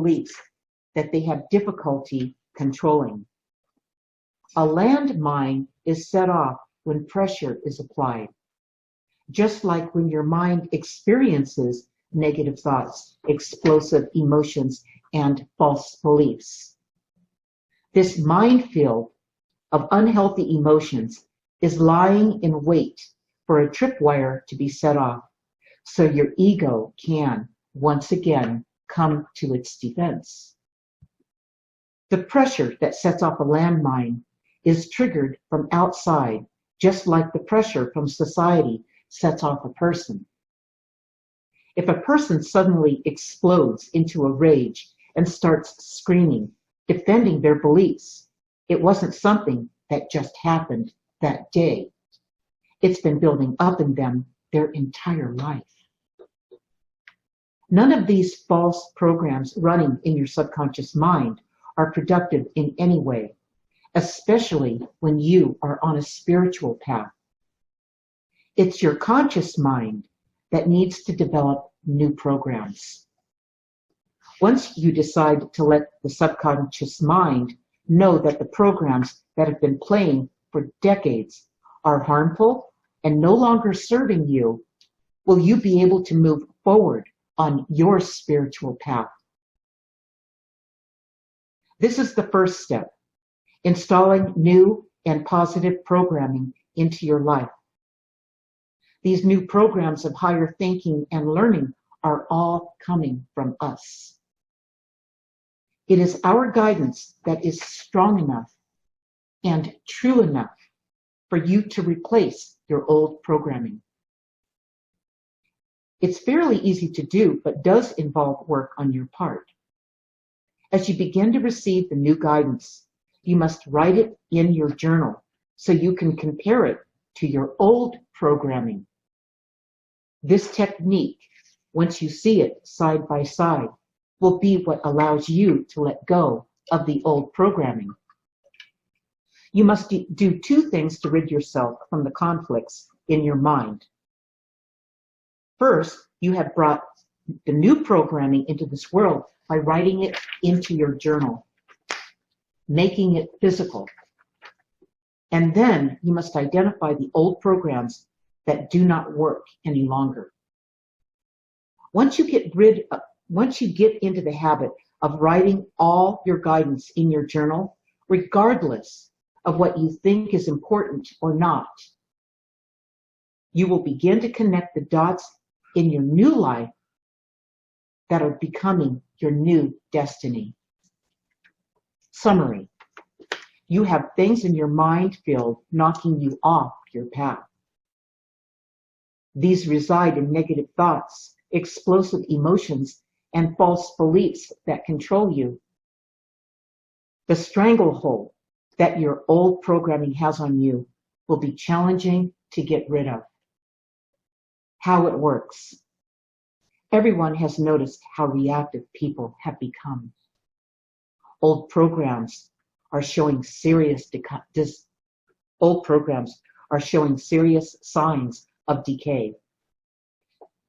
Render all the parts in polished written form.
beliefs that they have difficulty controlling. A landmine is set off when pressure is applied, just like when your mind experiences negative thoughts, explosive emotions, and false beliefs. This minefield of unhealthy emotions is lying in wait for a tripwire to be set off, so your ego can, once again, come to its defense. The pressure that sets off a landmine is triggered from outside, just like the pressure from society sets off a person. If a person suddenly explodes into a rage and starts screaming, defending their beliefs, it wasn't something that just happened that day. It's been building up in them their entire life. None of these false programs running in your subconscious mind are productive in any way, especially when you are on a spiritual path. It's your conscious mind that needs to develop new programs. Once you decide to let the subconscious mind know that the programs that have been playing for decades are harmful and no longer serving you, will you be able to move forward on your spiritual path? This is the first step, installing new and positive programming into your life. These new programs of higher thinking and learning are all coming from us. It is our guidance that is strong enough and true enough for you to replace your old programming. It's fairly easy to do, but does involve work on your part. As you begin to receive the new guidance, you must write it in your journal so you can compare it to your old programming. This technique, once you see it side by side, will be what allows you to let go of the old programming. You must do two things to rid yourself from the conflicts in your mind. First, you have brought the new programming into this world by writing it into your journal, making it physical. And then you must identify the old programs that do not work any longer. Once you get into the habit of writing all your guidance in your journal, regardless of what you think is important or not, you will begin to connect the dots in your new life that are becoming your new destiny. Summary: you have things in your mind field knocking you off your path. These reside in negative thoughts, explosive emotions, and false beliefs that control you. The stranglehold that your old programming has on you will be challenging to get rid of. How it works. Everyone has noticed how reactive people have become. Old programs are showing serious signs of decay.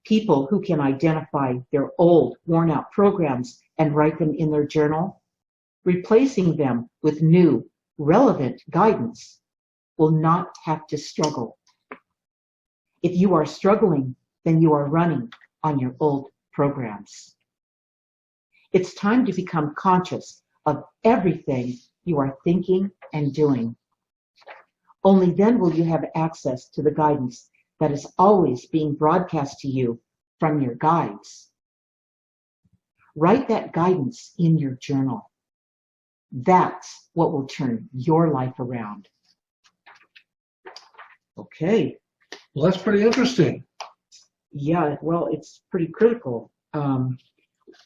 People who can identify their old, worn-out programs and write them in their journal, replacing them with new, relevant guidance, will not have to struggle. If you are struggling, then you are running on your old programs. It's time to become conscious of everything you are thinking and doing. Only then will you have access to the guidance that is always being broadcast to you from your guides. Write that guidance in your journal. That's what will turn your life around. Okay, well, that's pretty interesting. Yeah, well, it's pretty critical.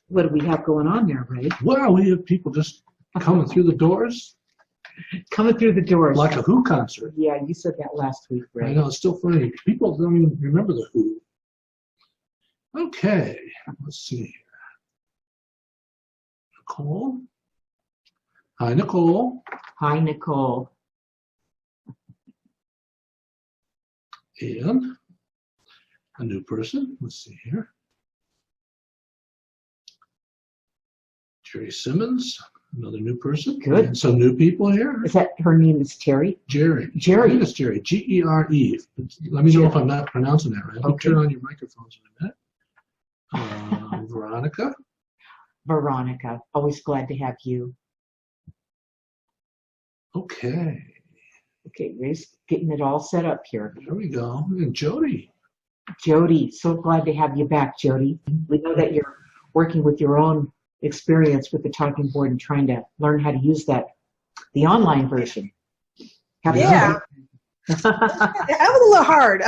What do we have going on there, Ray? Well, we have people just coming through the doors. Coming through the doors. Like a Who concert. Yeah, you said that last week, Ray. I know, it's still funny. People don't even remember the Who. Okay, let's see here. Nicole. Hi, Nicole. Hi, Nicole. And a new person. Let's see here. Jerry Simmons, another new person. Good. And some new people here. Is that her name is Terry? Jerry. Jerry. I think it's Jerry. G-E-R-E. Let me know if I'm not pronouncing that right. I'll Okay. turn on your microphones in a minute. Veronica. Veronica. Always glad to have you. Okay. Okay, we're just getting it all set up here. There we go. And Jody. Jody, so glad to have you back, Jody. We know that you're working with your own experience with the talking board and trying to learn how to use that, the online version. Yeah. That was a little hard.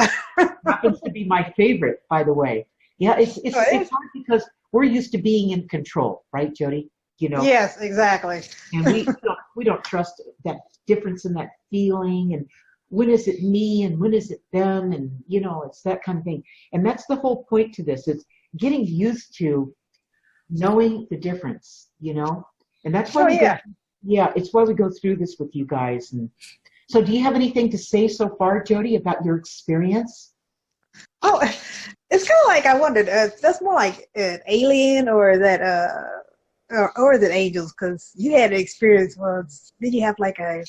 Happens to be my favorite, by the way. Yeah, it's hard because we're used to being in control, right, Jody? You know. Yes, exactly. And we don't trust that difference in that feeling, and when is it me and when is it them, and you know, it's that kind of thing. And that's the whole point to this. It's getting used to knowing the difference, you know. And that's why it's why we go through this with you guys. And so, do you have anything to say so far, Jody, about your experience? Oh, it's kind of like I wondered. That's more like an alien, or that or is it angels? Because you had an experience once. Did you have like a,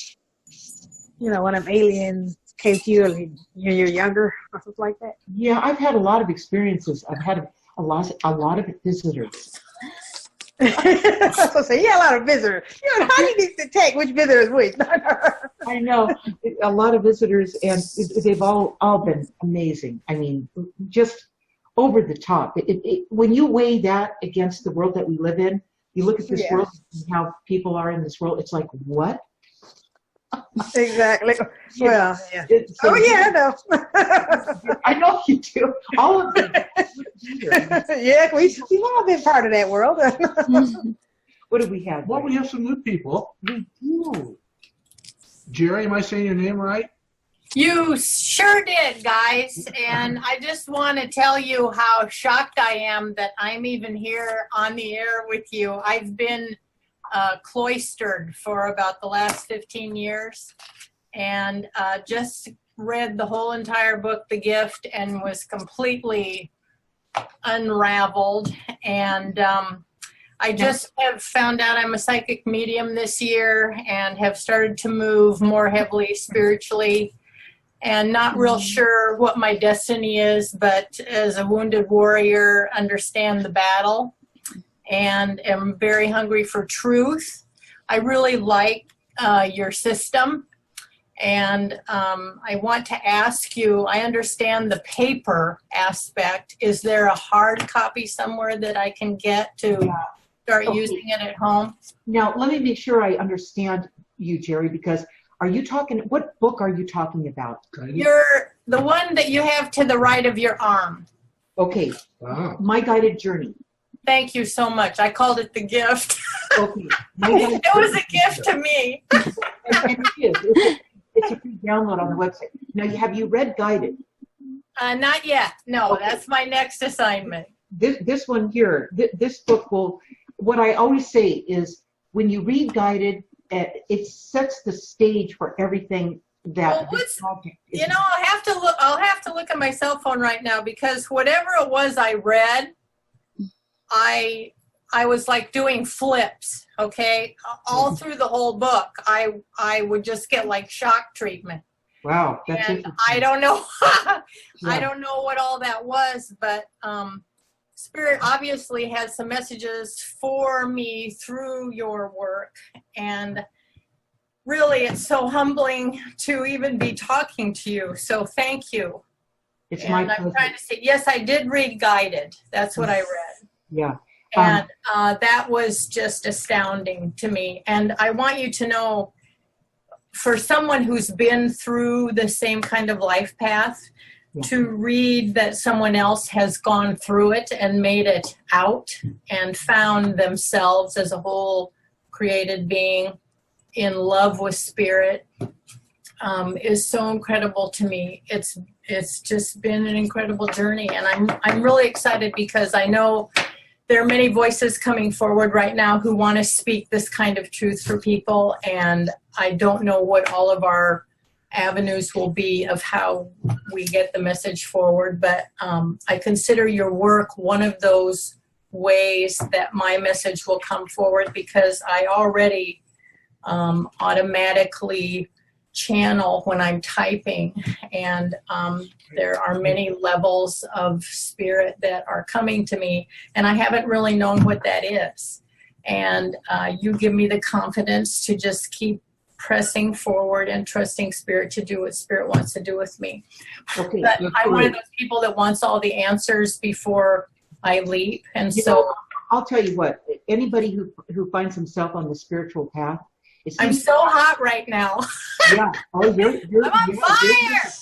you know, one of them aliens came to you and you're younger or something like that? Yeah, I've had a lot of experiences. I've had a lot of visitors. So say, yeah, a lot of visitors. You know, how do you detect which visitor is which? I know a lot of visitors, and they've all been amazing. I mean, just over the top. When you weigh that against the world that we live in, you look at this world and how people are in this world. It's like, what? Exactly. Well, yeah. So, I know. I know you do. All of them. Yeah, we've all been part of that world. What do we have? Well, we have some new people. We do. Jerry, am I saying your name right? You sure did, guys. And I just want to tell you how shocked I am that I'm even here on the air with you. I've been cloistered for about the last 15 years, and just read the whole entire book, The Gift, and was completely unraveled. And I just have found out I'm a psychic medium this year and have started to move more heavily spiritually, and not real sure what my destiny is, but as a wounded warrior, understand the battle and am very hungry for truth. I really like your system, and I want to ask you, I understand the paper aspect. Is there a hard copy somewhere that I can get to start using it at home? Now, let me make sure I understand you, Jerry, because what book are you talking about? You're the one that you have to the right of your arm. Okay. Wow. My Guided Journey. Thank you so much. I called it The Gift. Okay. It was a gift to me. And it is. It's a free download on the website. Now, have you read Guided? Not yet. No, Okay. That's my next assignment. This one here, this book will, what I always say is, when you read Guided, it sets the stage for everything that this project is. You know, I'll have to look at my cell phone right now, because whatever it was I read, I was like doing flips, okay? All through the whole book, I would just get like shock treatment. Wow, that's And interesting. I don't know, Yeah. I don't know what all that was, but Spirit obviously has some messages for me through your work, and really it's so humbling to even be talking to you, so thank you. It's And my I'm pleasure. trying to say, yes, I did read Guided. That's what I read. Yeah. And that was just astounding to me. And I want you to know, for someone who's been through the same kind of life path, to read that someone else has gone through it and made it out and found themselves as a whole created being in love with Spirit is so incredible to me. It's just been an incredible journey, and I'm really excited, because I know there are many voices coming forward right now who want to speak this kind of truth for people, and I don't know what all of our avenues will be of how we get the message forward, but I consider your work one of those ways that my message will come forward, because I already automatically channel when I'm typing, and there are many levels of spirit that are coming to me, and I haven't really known what that is. And you give me the confidence to just keep pressing forward and trusting Spirit to do what Spirit wants to do with me. Okay. But I'm one of those people that wants all the answers before I leap, and You so know, I'll tell you what, anybody who finds himself on the spiritual path, I'm so hot right now. yeah, oh, I'm on fire.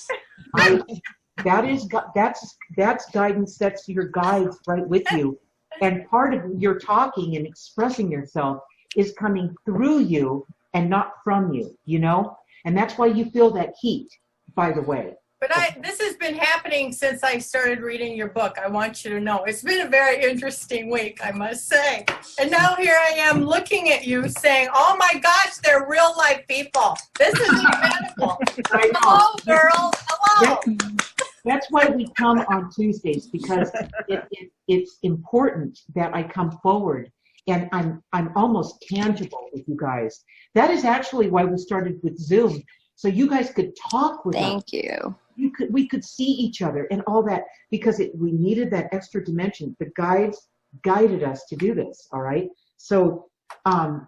That's guidance. That's your guides right with you, and part of your talking and expressing yourself is coming through you and not from you. You know, and that's why you feel that heat. By the way. But this has been happening since I started reading your book. I want you to know. It's been a very interesting week, I must say. And now here I am looking at you saying, oh my gosh, they're real life people. This is incredible. Hello, girls. Hello. That's why we come on Tuesdays, because it's important that I come forward and I'm almost tangible with you guys. That is actually why we started with Zoom, so you guys could talk with us. Thank you. We could see each other and all that, because we needed that extra dimension. The guides guided us to do this. All right. So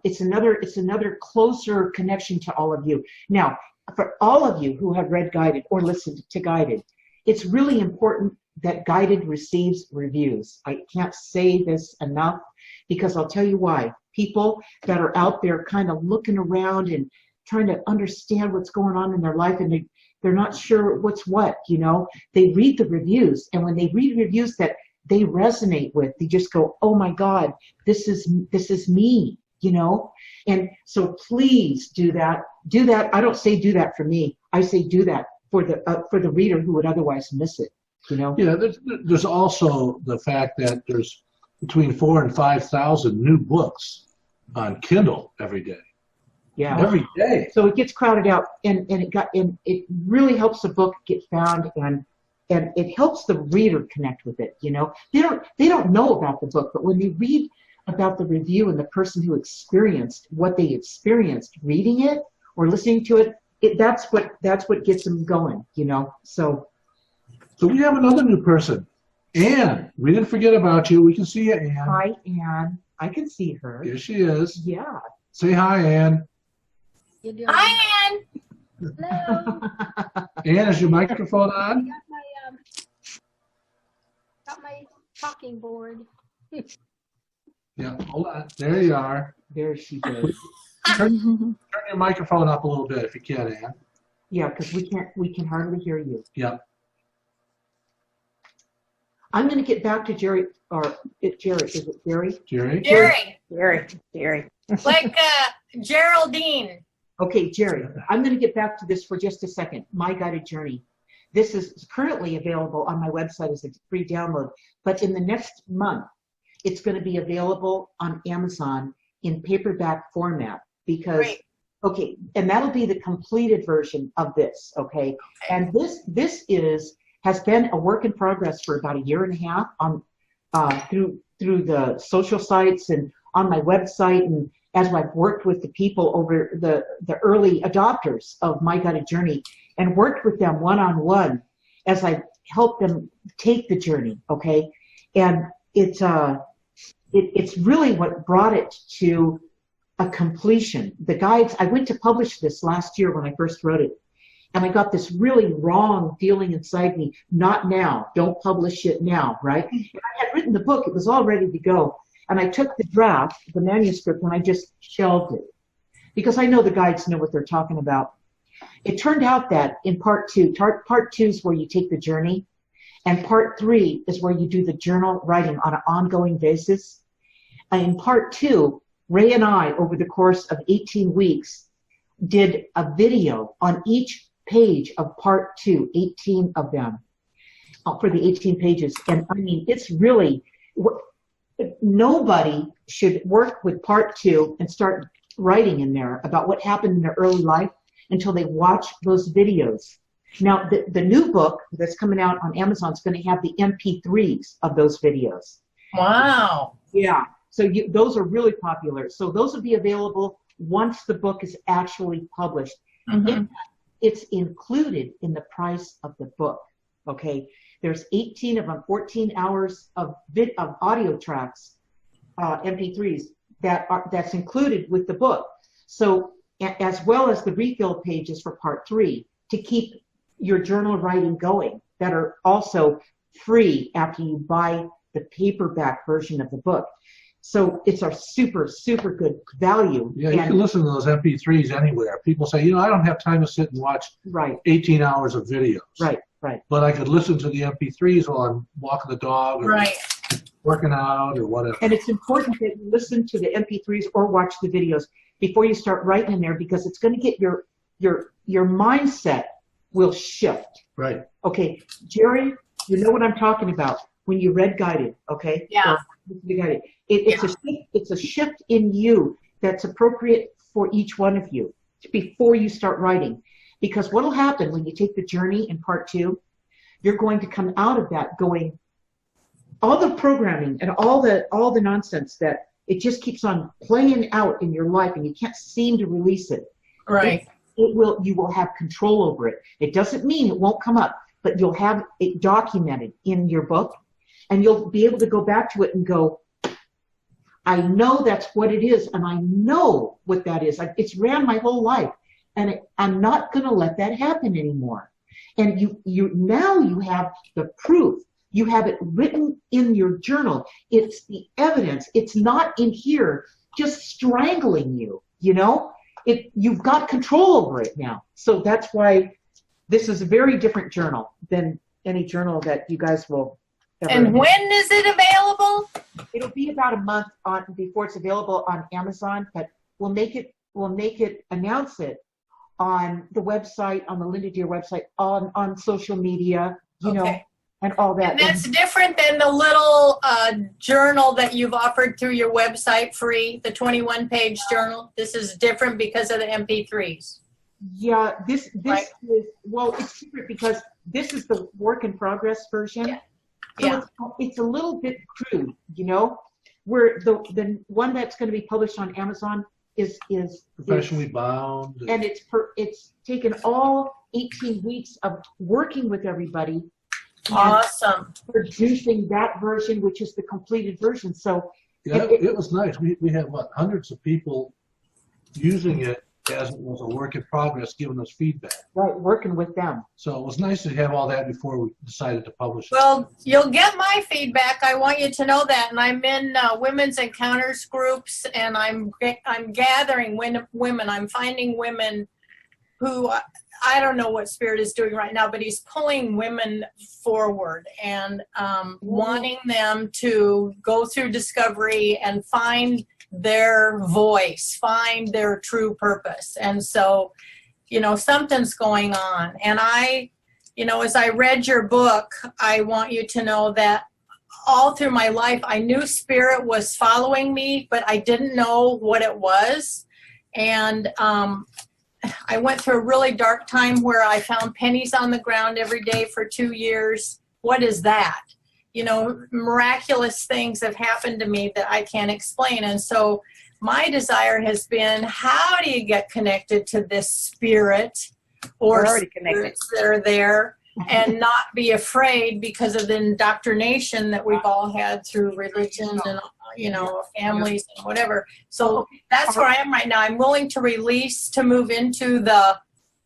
it's another closer connection to all of you. Now, for all of you who have read Guided or listened to Guided, it's really important that Guided receives reviews. I can't say this enough, because I'll tell you why. People that are out there kind of looking around and trying to understand what's going on in their life, and they're not sure what's what, you know. They read the reviews, and when they read reviews that they resonate with, they just go, oh my God, this is me, you know. And so please do that. Do that. I don't say do that for me. I say do that for the reader who would otherwise miss it, you know. Yeah, there's also the fact that there's between 4,000 and 5,000 new books on Kindle every day. Yeah. Every day. So it gets crowded out, and it really helps the book get found, and it helps the reader connect with it. You know, they don't know about the book, but when they read about the review and the person who experienced what they experienced reading it or listening to it, that's what gets them going. You know, so we have another new person, Anne. We didn't forget about you. We can see you, Anne. Hi, Anne. I can see her. Here she is. Yeah. Say hi, Anne. Hi, Ann. Hello. Anne, is your microphone on? Got my talking board. Yeah, hold on. There you are. There she goes. Turn your microphone up a little bit if you can, Anne. Yeah, because we can hardly hear you. Yeah. I'm going to get back to Jerry, Jerry. Is it Jerry? Jerry? Jerry. Like Geraldine. Okay, Jerry, I'm going to get back to this for just a second. My Guided Journey. This is currently available on my website as a free download, but in the next month, it's going to be available on Amazon in paperback format, because, Great. okay, and that'll be the completed version of this, okay? And this has been a work in progress for about 1.5 years on through the social sites and on my website, and as I've worked with the people over the early adopters of My Guided Journey and worked with them one-on-one as I helped them take the journey, okay? And it's really what brought it to a completion. The guides, I went to publish this last year when I first wrote it, and I got this really wrong feeling inside me, not now, don't publish it now, right? I had written the book, it was all ready to go. And I took the draft, the manuscript, and I just shelved it, because I know the guides know what they're talking about. It turned out that in part two is where you take the journey, and part 3 is where you do the journal writing on an ongoing basis. And in part 2, Ray and I, over the course of 18 weeks, did a video on each page of part 2, 18 of them, for the 18 pages. And I mean, it's really... Nobody should work with part 2 and start writing in there about what happened in their early life until they watch those videos. Now, the new book that's coming out on Amazon is going to have the MP3s of those videos. Wow. Yeah. So those are really popular. So those will be available once the book is actually published. Mhm. It's included in the price of the book. Okay. There's 18 of them, 14 hours of audio tracks, MP3s that's included with the book. So as well as the refill pages for part 3 to keep your journal writing going that are also free after you buy the paperback version of the book. So it's a super, super good value. Yeah, you can listen to those MP3s anywhere. People say, I don't have time to sit and watch 18 hours of videos. Right. But I could listen to the MP3s while I'm walking the dog or working out or whatever. And it's important that you listen to the MP3s or watch the videos before you start writing in there, because it's going to get your mindset will shift. Right. Okay, Jerry, you know what I'm talking about when you read guided, okay? Yeah. Guided. It's a shift in you that's appropriate for each one of you before you start writing. Because what will happen when you take the journey in part 2, you're going to come out of that going, all the programming and all the nonsense that it just keeps on playing out in your life and you can't seem to release it. Right. You will have control over it. It doesn't mean it won't come up, but you'll have it documented in your book, and you'll be able to go back to it and go, I know that's what it is, and I know what that is. It's ran my whole life, and I'm not going to let that happen anymore. And now you have the proof. You have it written in your journal. It's the evidence. It's not in here just strangling you, You've got control over it now. So that's why this is a very different journal than any journal that you guys will ever. And when is it available? It'll be about a month before it's available on Amazon, but we'll announce it on the website, on the Linda Deir website, on social media, and all that. And that's different than the little journal that you've offered through your website free, the 21-page journal. This is different because of the MP3s. Yeah, this is, it's different because this is the work in progress version. Yeah. So it's a little bit crude, where the one that's going to be published on Amazon is professionally bound. And it's taken all 18 weeks of working with everybody. Awesome. Producing that version, which is the completed version. So it was nice. We had hundreds of people using it as it was a work in progress, giving us feedback. Right, working with them. So it was nice to have all that before we decided to publish it. Well, you'll get my feedback. I want you to know that. And I'm in women's encounters groups, and I'm gathering women. I'm finding women who I don't know what Spirit is doing right now, but he's pulling women forward and wanting them to go through discovery and find their voice, find their true purpose. And so, something's going on. And as I read your book, I want you to know that all through my life, I knew Spirit was following me, but I didn't know what it was. And I went through a really dark time where I found pennies on the ground every day for 2 years. What is that? Miraculous things have happened to me that I can't explain. And so my desire has been, how do you get connected to this spirit or spirits that are there and not be afraid because of the indoctrination that we've all had through religion and families and whatever. So that's where I am right now. I'm willing to release, to move into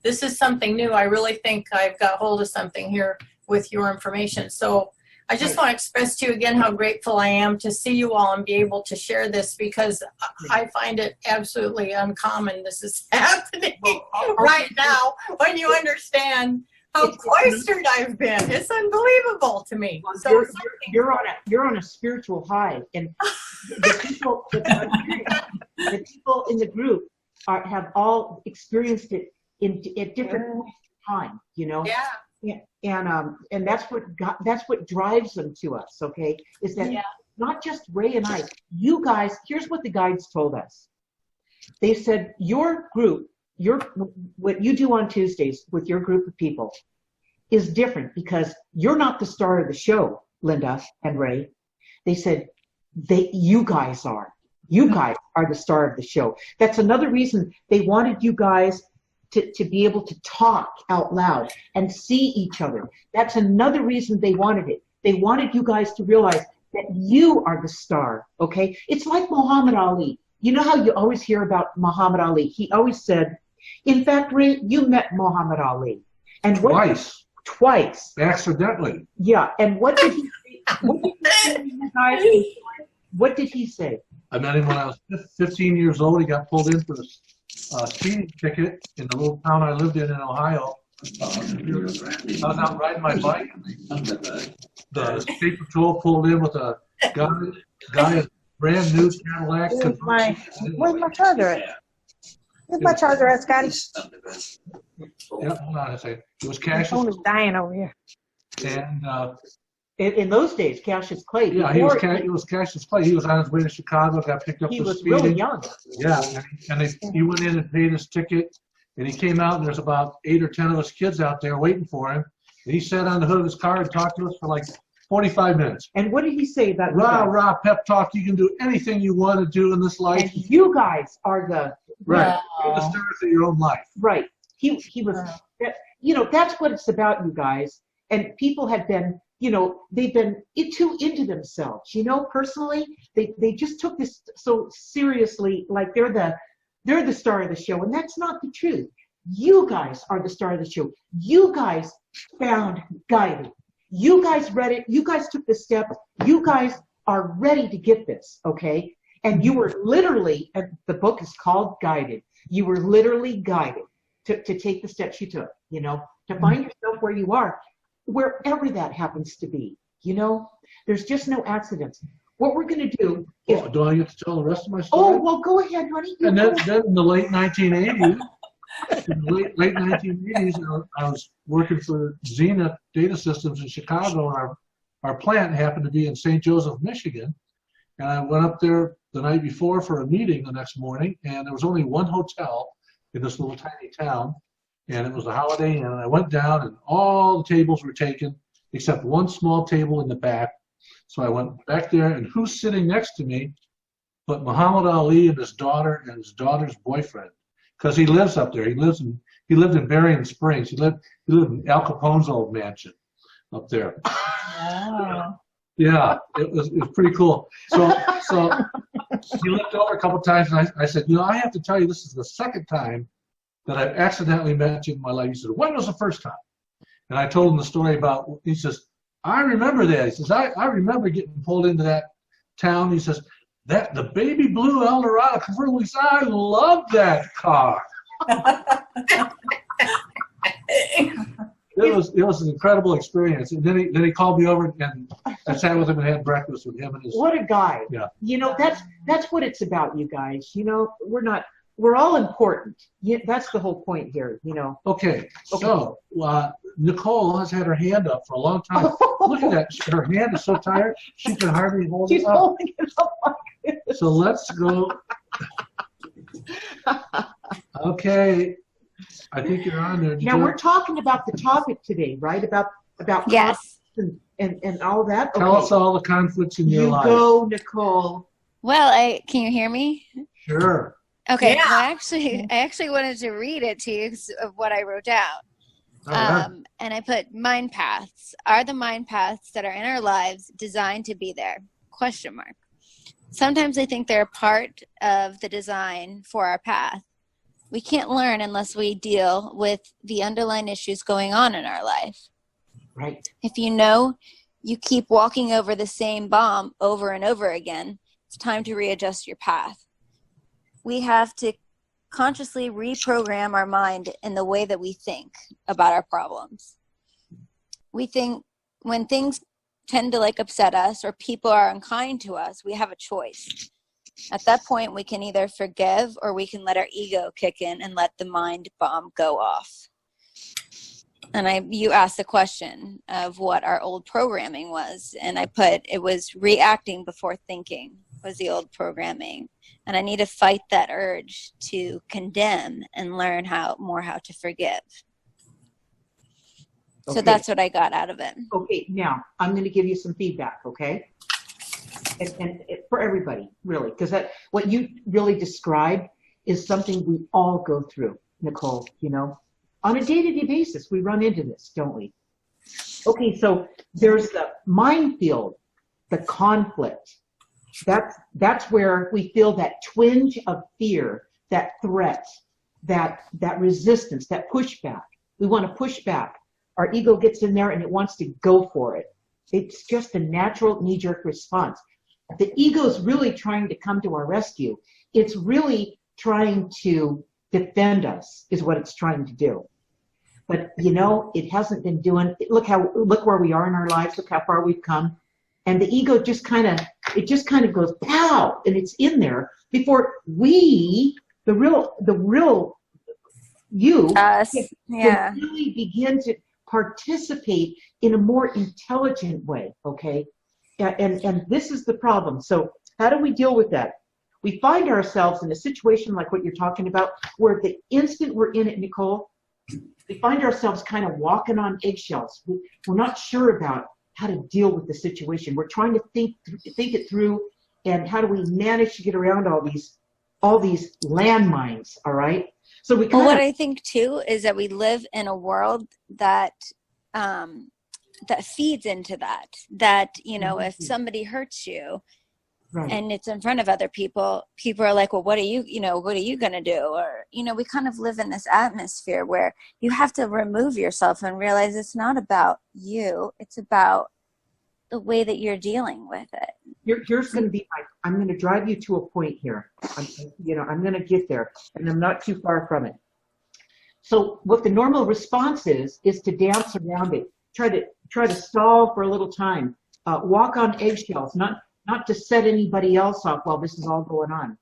this is something new. I really think I've got hold of something here with your information. So I just want to express to you again how grateful I am to see you all and be able to share this, because I find it absolutely uncommon. This is happening right now when you understand how cloistered I've been. It's unbelievable to me. Well, so you're on a spiritual high, and the people in the group have all experienced it at different points in time. Yeah. And that's what drives them to us. Okay, is that not just Ray and I? You guys, here's what the guides told us. They said your group. What you do on Tuesdays with your group of people is different because you're not the star of the show, Linda and Ray. They said You guys are. You guys are the star of the show. That's another reason they wanted you guys to be able to talk out loud and see each other. That's another reason they wanted it. They wanted you guys to realize that you are the star, okay? It's like Muhammad Ali. You know how you always hear about Muhammad Ali? He always said, in fact, Ray, you met Muhammad Ali. And Twice. Twice. Accidentally. Yeah, and what did he say? What did he say? I met him when I was 15 years old. He got pulled in for a speeding ticket in the little town I lived in Ohio. I was out riding my bike. The state patrol pulled in with a guy a brand new Cadillac. Where's my charger at? Where's my charger at, Scotty? Yeah, hold on a second. It was Cassius. My phone is dying over here. And in those days, Cassius Clay. Yeah, it was Cassius Clay. He was on his way to Chicago, got picked up for speeding. He was really young. Yeah, he went in and paid his ticket, and he came out, and there's about 8 or 10 of us kids out there waiting for him. And he sat on the hood of his car and talked to us for like 45 minutes. And what did he say about rah, pep talk, you can do anything you want to do in this life. And you guys are the... Right, you're the stars of your own life. Right. He was... You know, that's what it's about, you guys. And people have been... You know, they've been too into themselves. You know, personally, they just took this so seriously, like they're the star of the show, and that's not the truth. You guys are the star of the show. You guys found guided. You guys read it. You guys took the step. You guys are ready to get this, okay? And you were literally, and the book is called Guided. You were literally guided to take the steps you took. You know, to find yourself where you are. Wherever that happens to be, you know, there's just no accidents. What we're going to do is... Oh, do I get to tell the rest of my story? Oh, well, go ahead, honey. And then in the late 1980s, late 1980s, I was working for Zenith Data Systems in Chicago, and our plant happened to be in St. Joseph, Michigan. And I went up there the night before for a meeting the next morning, and there was only one hotel in this little tiny town. And it was a Holiday Inn, and I went down, and all the tables were taken except one small table in the back. So I went back there, and who's sitting next to me but Muhammad Ali and his daughter and his daughter's boyfriend, because he lives up there. He lived in Berrien Springs. He lived in Al Capone's old mansion up there. Wow. Yeah, it was pretty cool. So he looked over a couple of times, and I said, you know, I have to tell you, this is the second time that I've accidentally met you in my life. He said, when was the first time? And I told him the story about, he says, I remember that. He says, I remember getting pulled into that town. He says, the baby blue Eldorado convertible. He said, I love that car. It was an incredible experience. And then he called me over, and I sat with him and had breakfast with him and his... What a guy. Yeah. You know, that's what it's about, you guys. You know, we're all important. Yeah, that's the whole point here, you know. Okay. So Nicole has had her hand up for a long time. Look at that. Her hand is so tired, she can hardly hold it up. She's holding it up like this. So let's go. Okay. I think you're on there. Now, we're talking about the topic today, right? About yes. and all that. Tell us all the conflicts in your life. You go, Nicole. Well, can you hear me? Sure. Okay. Yeah. Well, I actually wanted to read it to you because of what I wrote down. And I put mind paths. Are the mind paths that are in our lives designed to be there? ? Sometimes I think they're a part of the design for our path. We can't learn unless we deal with the underlying issues going on in our life. Right. If you know you keep walking over the same bomb over and over again, it's time to readjust your path. We have to consciously reprogram our mind in the way that we think about our problems. We think when things tend to upset us or people are unkind to us, we have a choice. At that point, we can either forgive or we can let our ego kick in and let the mind bomb go off. And you asked the question of what our old programming was, and I put it was reacting before thinking was the old programming. And I need to fight that urge to condemn and learn how to forgive. Okay. So that's what I got out of it. Okay, now I'm going to give you some feedback, okay? And for everybody, really, because that what you really described is something we all go through, Nicole, you know. On a day-to-day basis, we run into this, don't we? Okay, so there's the minefield, the conflict. That's where we feel that twinge of fear, that threat, that resistance, that pushback. We want to push back. Our ego gets in there and it wants to go for it. It's just a natural knee-jerk response. The ego is really trying to come to our rescue. It's really trying to defend us, is what it's trying to do. But you know, it hasn't been doing. Look where we are in our lives. Look how far we've come. And the ego just kind of goes pow, and it's in there before we, the real you, Us, yeah. can really begin to participate in a more intelligent way. Okay, and this is the problem. So how do we deal with that? We find ourselves in a situation like what you're talking about, where the instant we're in it, Nicole, we find ourselves kind of walking on eggshells. We're not sure about how to deal with the situation. We're trying to think it through, and how do we manage to get around all these landmines? All right. So we. Well, what I think too is that we live in a world that that feeds into that. That, you know, if somebody hurts you, right, and it's in front of other people, people are like, well, what are you going to do? Or, you know, we kind of live in this atmosphere where you have to remove yourself and realize it's not about you. It's about the way that you're dealing with it. Here's going to be, I'm going to drive you to a point here. I'm going to get there, and I'm not too far from it. So what the normal response is to dance around it. Try to stall for a little time. Walk on eggshells, not to set anybody else off while this is all going on.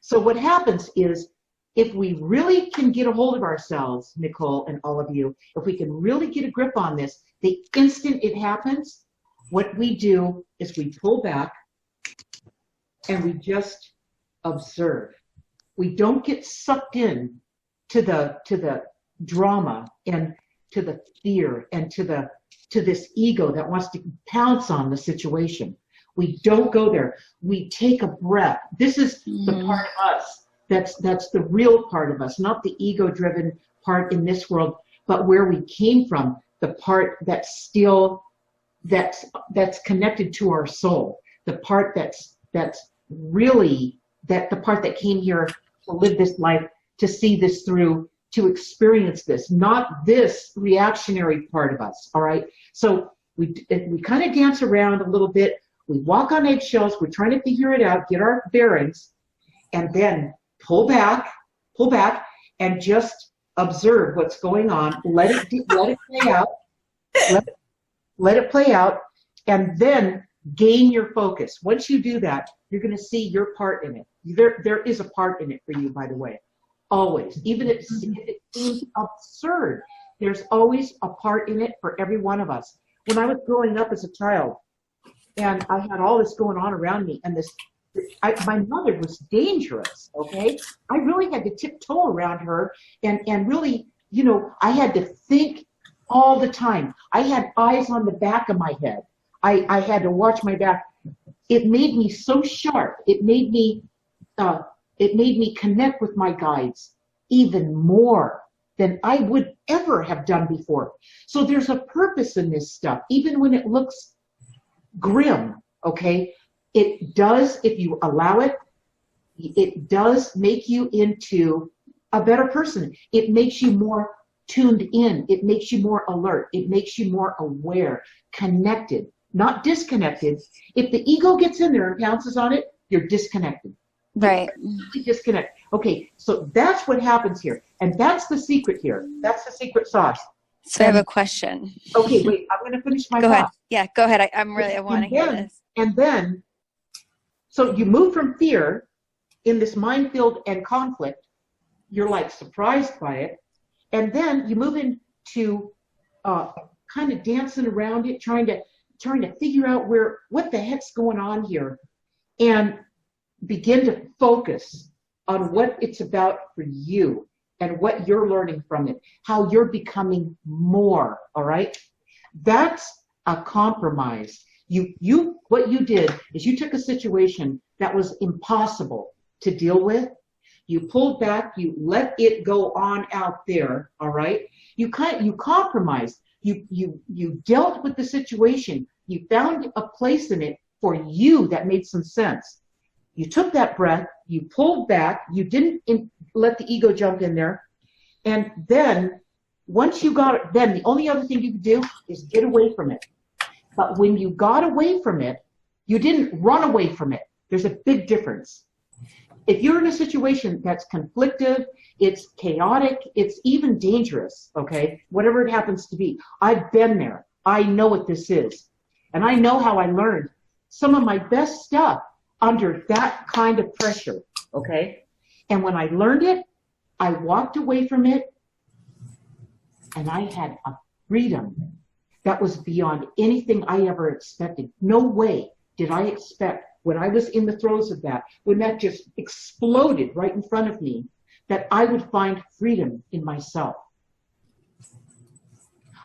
So what happens is, if we really can get a hold of ourselves, Nicole and all of you, if we can really get a grip on this, the instant it happens, what we do is we pull back and we just observe. We don't get sucked in to the drama and to the fear and to this ego that wants to pounce on the situation. We don't go there. We take a breath. This is the part of us that's the real part of us, not the ego-driven part in this world, but where we came from, the part that's still that's connected to our soul, the part that's really the part that came here to live this life, to see this through, to experience this, not this reactionary part of us. All right. So we kind of dance around a little bit. We walk on eggshells. We're trying to figure it out, get our bearings, and then pull back, and just observe what's going on. Let it play out. Let it play out, and then gain your focus. Once you do that, you're going to see your part in it. There is a part in it for you, by the way. Always. Even if it seems absurd, there's always a part in it for every one of us. When I was growing up as a child, and I had all this going on around me, and my mother was dangerous, okay? I really had to tiptoe around her, and really, you know, I had to think all the time. I had eyes on the back of my head. I had to watch my back. It made me so sharp. It made me connect with my guides even more than I would ever have done before. So there's a purpose in this stuff, even when it looks grim, okay? It does, if you allow it, it does make you into a better person. It makes you more tuned in. It makes you more alert. It makes you more aware, connected, not disconnected. If the ego gets in there and pounces on it, you're disconnected. Right. You're disconnected. Okay, so that's what happens here. And that's the secret here. That's the secret sauce. So I have a question. Okay, wait, I'm going to finish my Go thought. ahead. Yeah, go ahead. I want to hear this. And then, so you move from fear in this minefield and conflict. You're like surprised by it. And then you move into kind of dancing around it, trying to figure out what the heck's going on here, and begin to focus on what it's about for you and what you're learning from it, how you're becoming more. All right, that's a compromise. What you did is you took a situation that was impossible to deal with. You pulled back, you let it go on out there, all right? You compromised. You dealt with the situation. You found a place in it for you that made some sense. You took that breath, you pulled back, you didn't let the ego jump in there. And then once you got it, then the only other thing you could do is get away from it. But when you got away from it, you didn't run away from it. There's a big difference. If you're in a situation that's conflictive, it's chaotic, it's even dangerous, okay, whatever it happens to be. I've been there. I know what this is. And I know how I learned some of my best stuff under that kind of pressure, okay? And when I learned it, I walked away from it, and I had a freedom that was beyond anything I ever expected. No way did I expect, when I was in the throes of that, when that just exploded right in front of me, that I would find freedom in myself.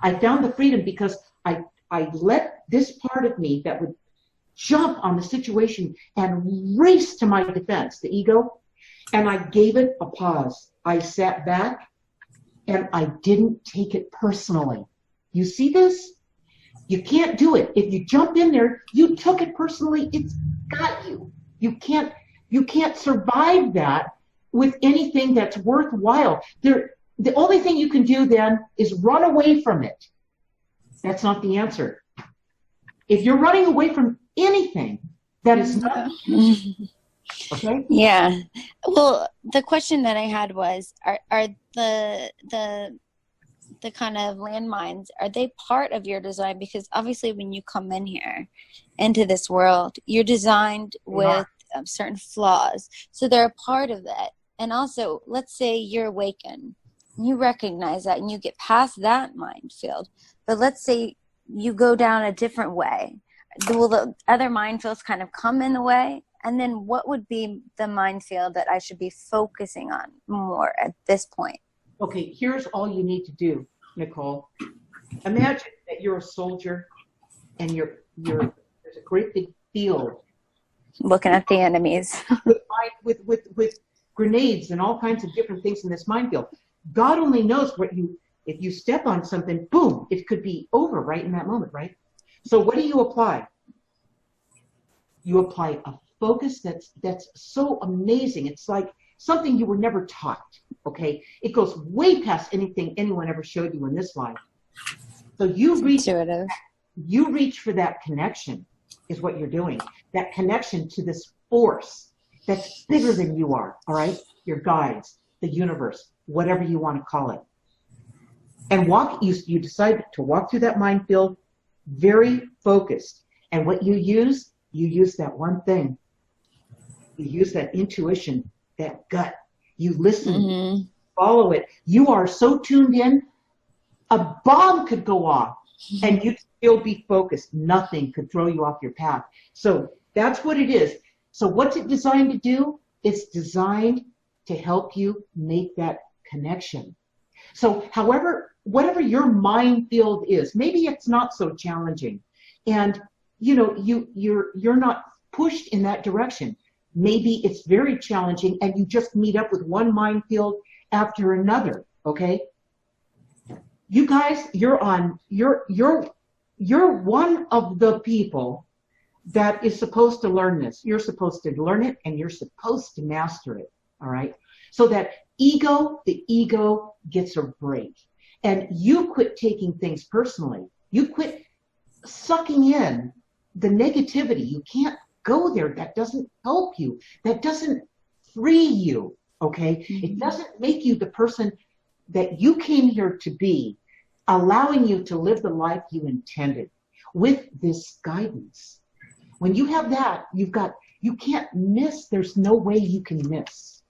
I found the freedom because I let this part of me that would jump on the situation and race to my defense, the ego, and I gave it a pause. I sat back and I didn't take it personally. You see this? You can't do it. If you jump in there, you took it personally, it's got you. You can't survive that with anything that's worthwhile. The only thing you can do then is run away from it. That's not the answer. If you're running away from anything that is not, okay? Yeah. Well, the question that I had was, are the kind of landmines, are they part of your design? Because obviously when you come in here into this world, you're designed with certain flaws. So they're a part of that. And also, let's say you're awakened. You recognize that and you get past that minefield. But let's say you go down a different way. Will the other minefields kind of come in the way? And then what would be the minefield that I should be focusing on more at this point? Okay, here's all you need to do, Nicole. Imagine that you're a soldier and there's a great big field. Looking at the enemies. with grenades and all kinds of different things in this minefield. God only knows if you step on something, boom, it could be over right in that moment, right? So what do you apply? You apply a focus that's so amazing. It's like something you were never taught, okay? It goes way past anything anyone ever showed you in this life. So you reach for that connection is what you're doing. That connection to this force that's bigger than you are, all right? Your guides, the universe, whatever you want to call it. And you decide to walk through that minefield very focused. And what you use that one thing. You use that intuition, that gut. You listen, follow it. You are so tuned in, a bomb could go off and you'd still be focused. Nothing could throw you off your path. So that's what it is. So what's it designed to do? It's designed to help you make that connection. So whatever your minefield is, maybe it's not so challenging. And you're not pushed in that direction. Maybe it's very challenging and you just meet up with one minefield after another, okay? You guys, you're one of the people that is supposed to learn this. You're supposed to learn it and you're supposed to master it, all right? So that the ego gets a break. And you quit taking things personally. You quit sucking in the negativity. You can't go there. That doesn't help you. That doesn't free you, okay? It doesn't make you the person that you came here to be, allowing you to live the life you intended with this guidance. When you have that, you can't miss. There's no way you can miss.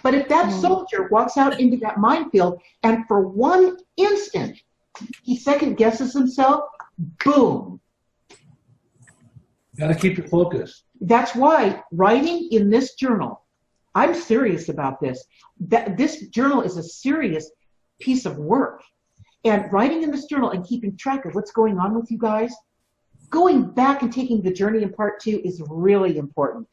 But if that soldier walks out into that minefield and for one instant he second guesses himself, boom. Got to keep your focus. That's why writing in this journal, I'm serious about this. This journal is a serious piece of work. And writing in this journal and keeping track of what's going on with you guys, going back and taking the journey in part 2 is really important.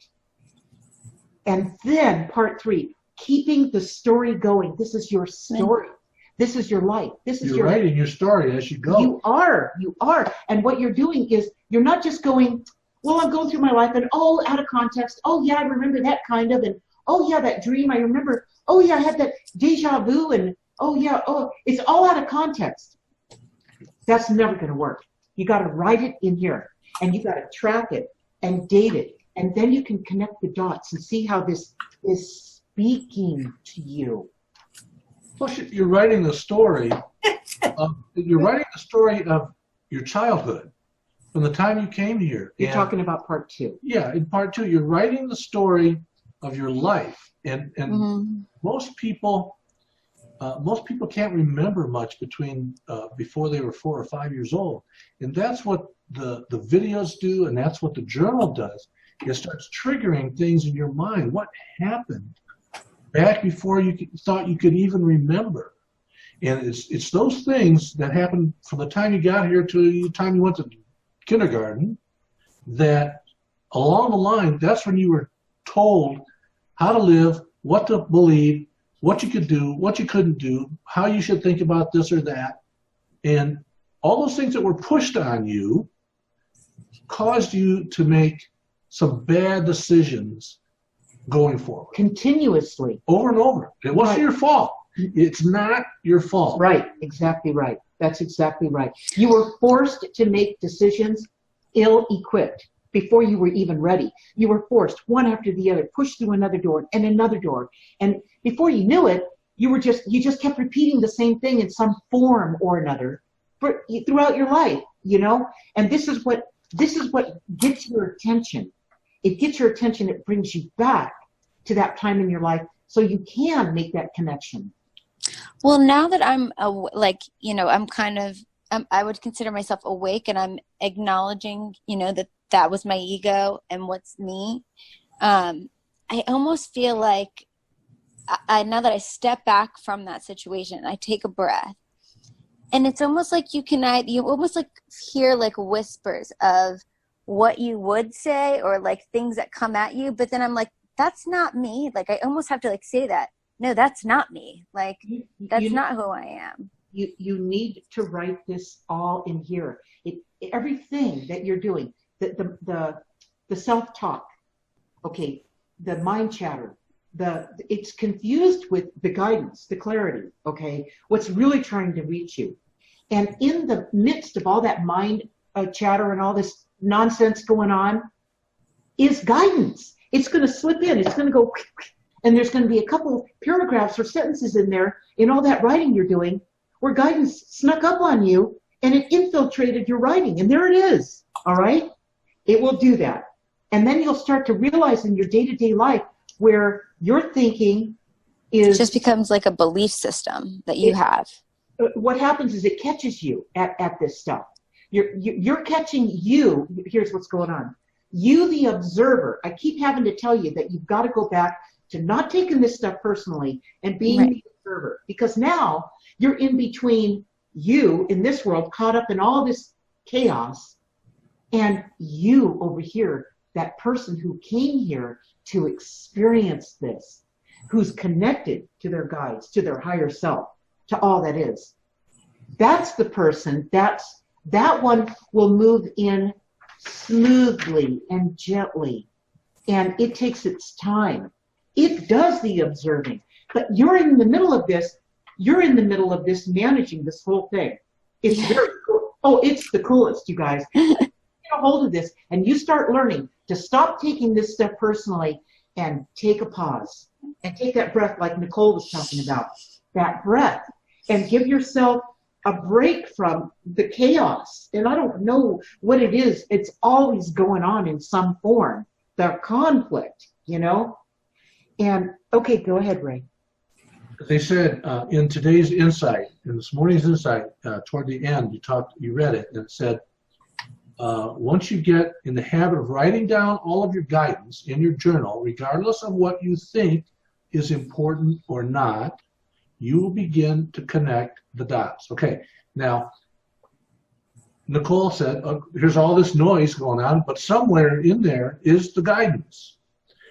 And then part 3, keeping the story going. This is your story. This is your life. This is You're writing your story as you go. You are. And what you're doing is you're not just going, well, I'm going through my life and, oh, out of context. Oh, yeah, I remember that kind of. And, oh, yeah, that dream, I remember. Oh, yeah, I had that deja vu. And, oh, yeah, oh, it's all out of context. That's never going to work. You got to write it in here. And you got to track it and date it. And then you can connect the dots and see how this is speaking to you. Plus, you're writing the story. You're writing the story of your childhood, from the time you came here. You're talking about part 2. Yeah, in part 2, you're writing the story of your life, and most people can't remember much between before they were 4 or 5 years old, and that's what the videos do, and that's what the journal does. It starts triggering things in your mind. What happened back before you thought you could even remember? And it's those things that happened from the time you got here to the time you went to kindergarten, that along the line, that's when you were told how to live, what to believe, what you could do, what you couldn't do, how you should think about this or that. And all those things that were pushed on you caused you to make some bad decisions going forward. Continuously. Over and over. It wasn't your fault. It's not your fault. Right. Exactly right. That's exactly right. You were forced to make decisions ill-equipped before you were even ready. You were forced, one after the other, pushed through another door and another door. And before you knew it, you just kept repeating the same thing in some form or another throughout your life, you know? And this is what gets your attention. It gets your attention. It brings you back to that time in your life so you can make that connection. Well, now that I'm I would consider myself awake, and I'm acknowledging, that was my ego and what's me. I almost feel like now that I step back from that situation, I take a breath, and it's almost like you almost like hear like whispers of what you would say, or like things that come at you. But then I'm like, that's not me. Like, I almost have to like say that. No, that's not me. Like, that's not who I am. You need to write this all in here. Everything that you're doing, the self-talk, okay, the mind chatter, it's confused with the guidance, the clarity, okay, what's really trying to reach you. And in the midst of all that mind chatter and all this nonsense going on is guidance. It's going to slip in. It's going to go, and there's going to be a couple paragraphs or sentences in there in all that writing you're doing where guidance snuck up on you and it infiltrated your writing. And there it is. All right? It will do that. And then you'll start to realize in your day-to-day life where your thinking is... It just becomes like a belief system that you have. What happens is it catches you at this stuff. You're catching you. Here's what's going on. You, the observer, I keep having to tell you that you've got to go back to not taking this stuff personally and being the observer. Because now you're in between you in this world, caught up in all this chaos, and you over here, that person who came here to experience this, who's connected to their guides, to their higher self, to all that is. That's the person, that one will move in smoothly and gently, and it takes its time. It does the observing, but you're in the middle of this. You're in the middle of this, managing this whole thing. It's very cool. Oh, it's the coolest, you guys. Get a hold of this, and you start learning to stop taking this stuff personally and take a pause and take that breath, like Nicole was talking about. That breath, and give yourself a break from the chaos. And I don't know what it is. It's always going on in some form. The conflict, And okay, go ahead, Ray. They said in today's insight, in this morning's insight, toward the end, you read it, and it said, once you get in the habit of writing down all of your guidance in your journal, regardless of what you think is important or not, you will begin to connect the dots. Okay, now, Nicole said, here's all this noise going on, but somewhere in there is the guidance.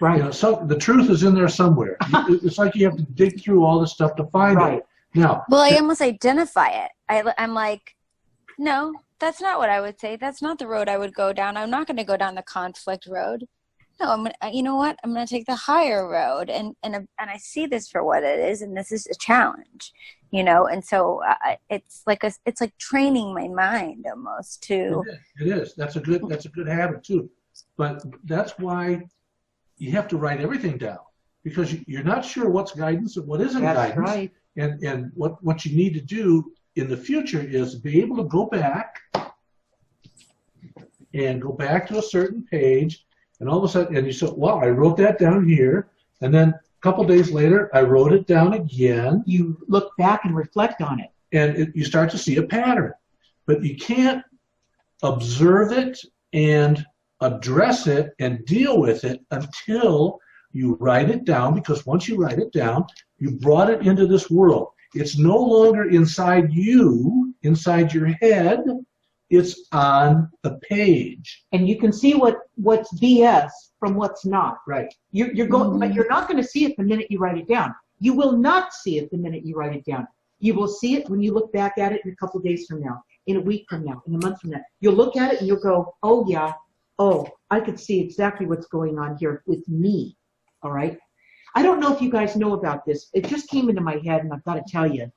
Right. You know, so the truth is in there somewhere. It's like you have to dig through all this stuff to find Right. it. Now, Well, I almost identify it. I'm like, no, that's not what I would say. That's not the road I would go down. I'm not going to go down the conflict road. No, I'm gonna, you know what? I'm going to take the higher road, and I see this for what it is, and this is a challenge, you know. And so it's like training my mind almost to. it is. That's a good habit too. But that's why you have to write everything down, because you're not sure what's guidance and what isn't That's guidance. right. And what you need to do in the future is be able to go back to a certain page, and all of a sudden, and you say, well, I wrote that down here, and then a couple days later, I wrote it down again. You look back and reflect on it. And you start to see a pattern. But you can't observe it and address it and deal with it until you write it down, because once you write it down, you brought it into this world. It's no longer inside you, inside your head. It's on the page. And you can see what's BS from what's not. Right. You're going, but you're not going to see it the minute you write it down. You will not see it the minute you write it down. You will see it when you look back at it in a couple of days from now, in a week from now, in a month from now. You'll look at it and you'll go, oh yeah, oh, I could see exactly what's going on here with me. All right. I don't know if you guys know about this. It just came into my head, and I've got to tell you.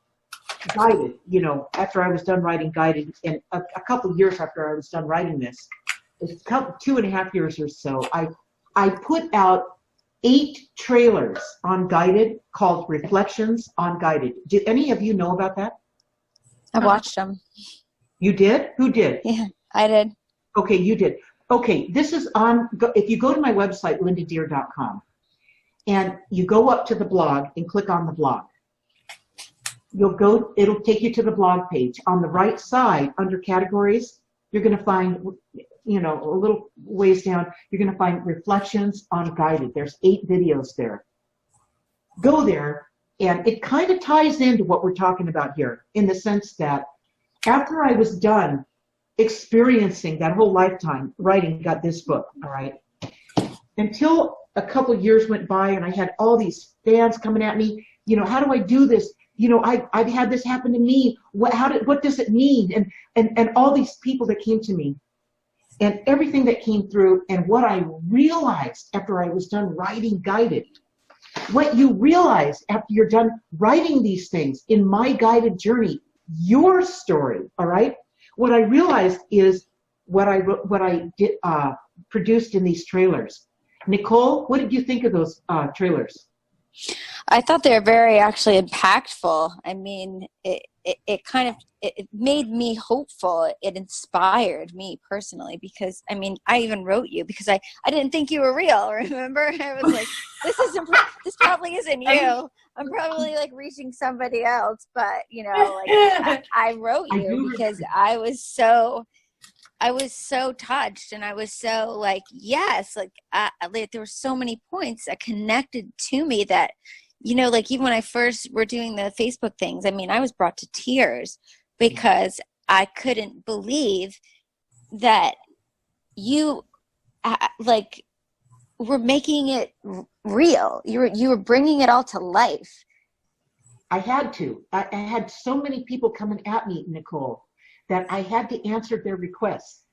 Guided, you know, after I was done writing Guided, and a couple of years after I was done writing this, it's 2.5 years or so, I put out 8 trailers on Guided called Reflections on Guided. Did any of you know about that? I watched them. You did? Who did? Yeah, I did. Okay, you did. Okay, this is on, if you go to my website, lindadeir.com, and you go up to the blog and click on the blog, it'll take you to the blog page. On the right side, under categories, you're going to find, you know, a little ways down, you're going to find Reflections on Guided. There's 8 videos there. Go there, and it kind of ties into what we're talking about here, in the sense that after I was done experiencing that whole lifetime writing, got this book, all right, until a couple of years went by and I had all these fans coming at me, you know, how do I do this? You know, I've had this happen to me. What does it mean? And all these people that came to me, and everything that came through, and what I realized after I was done writing Guided. What you realize after you're done writing these things in my guided journey, your story, all right? What I realized is what I did, produced in these trailers. Nicole, what did you think of those trailers? I thought they were very actually impactful. I mean, it kind of it made me hopeful. It inspired me personally, because I mean, I even wrote you because I didn't think you were real. Remember, I was like, this probably isn't you. I'm probably like reaching somebody else. But you know, like I wrote you because I was so touched, and I was so like, yes, like there were so many points that connected to me that, you know, like even when I first were doing the Facebook things, I mean, I was brought to tears because I couldn't believe that you like were making it real. You were bringing it all to life. I had to. I had so many people coming at me, Nicole, that I had to answer their requests.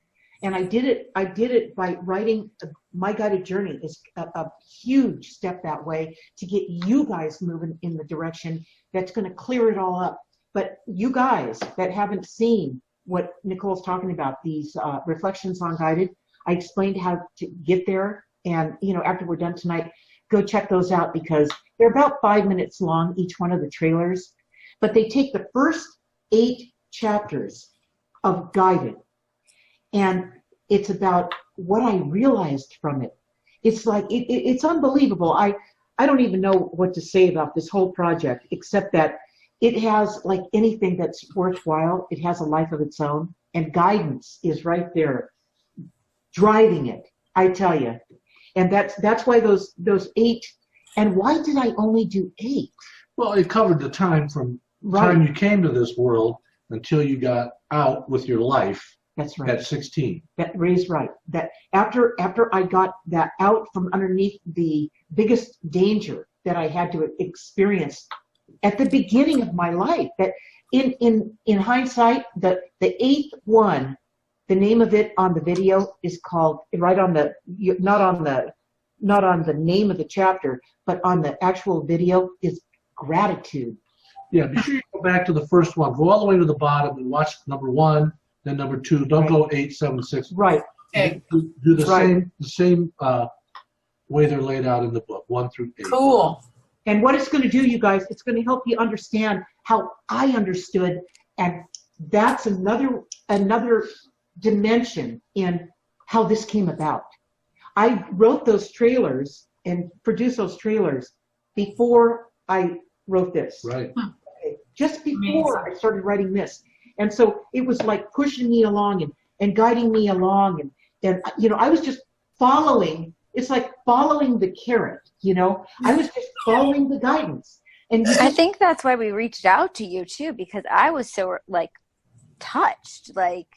And I did it by writing. My Guided Journey is a huge step that way to get you guys moving in the direction that's going to clear it all up. But you guys that haven't seen what Nicole's talking about, these Reflections on Guided, I explained how to get there. And, you know, after we're done tonight, go check those out, because they're about 5 minutes long, each one of the trailers. But they take the first 8 chapters of Guided, and it's about what I realized from it. It's like, it's unbelievable. I don't even know what to say about this whole project, except that it has, like anything that's worthwhile, it has a life of its own, and guidance is right there driving it, I tell you. And that's why those 8, and why did I only do 8? Well, it covered the time from the time you came to this world until you got out with your life. That's right. at 16. That Ray's right. That after I got that out from underneath the biggest danger that I had to experience at the beginning of my life, that in hindsight, the eighth one, the name of it on the video is called, right on the, not on the name of the chapter, but on the actual video, is gratitude. Yeah, be sure you go back to the first one. Go all the way to the bottom and watch number 1, then number 2. Don't go 8, 7, 6. Right. Okay. Do the Right. same way they're laid out in the book, 1 through 8. Cool. And what it's going to do, you guys, it's going to help you understand how I understood, and that's another dimension in how this came about. I wrote those trailers and produced those trailers before I wrote this. Right. Okay. Just before I started writing this. And so it was like pushing me along and guiding me along. And you know, I was just following. It's like following the carrot, you know. I was just following the guidance. And I think that's why we reached out to you too, because I was so like touched. Like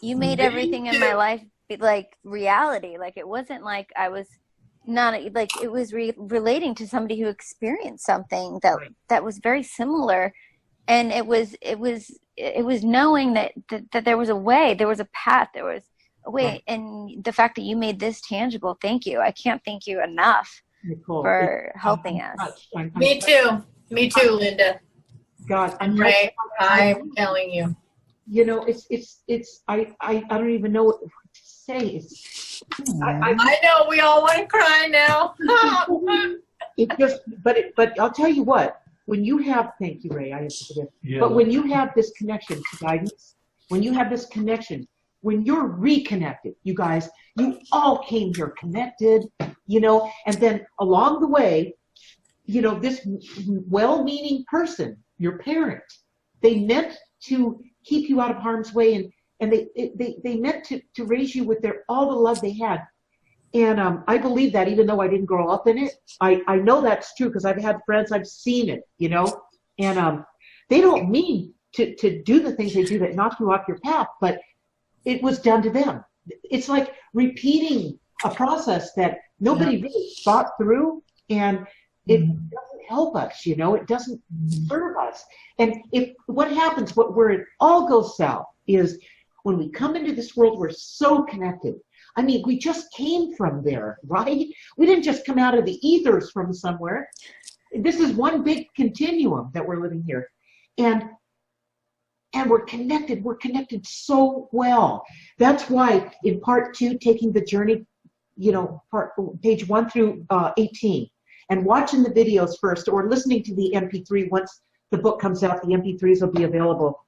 you made everything in my life like reality. Like it wasn't like I was not like, it was relating to somebody who experienced something that was very similar. And it was knowing that there was a way, there was a path, there was a way. And the fact that you made this tangible, thank you. I can't thank you enough for helping us. Me too. Me too, Linda. God, I'm right. I'm telling you. You know, I don't even know what to say. I know we all want to cry now. But I'll tell you what, when you have, thank you, Ray, I have to forgive. Yeah. But when you have this connection to guidance, when you have this connection, when you're reconnected, you guys, you all came here connected, you know, and then along the way, you know, this well-meaning person, your parent, they meant to keep you out of harm's way, and they meant to raise you with all the love they had. And I believe that, even though I didn't grow up in it. I know that's true because I've had friends, I've seen it, you know. And they don't mean to do the things they do that knock you off your path, but it was done to them. It's like repeating a process that nobody really thought through, and it doesn't help us, you know. It doesn't serve us. And what happens, where it all goes south, is when we come into this world, we're so connected. I mean, we just came from there, right? We didn't just come out of the ethers from somewhere. This is one big continuum that we're living here. And we're connected. We're connected so well. That's why in part 2, taking the journey, you know, page 1 through 18, and watching the videos first, or listening to the MP3 once the book comes out. The MP3s will be available.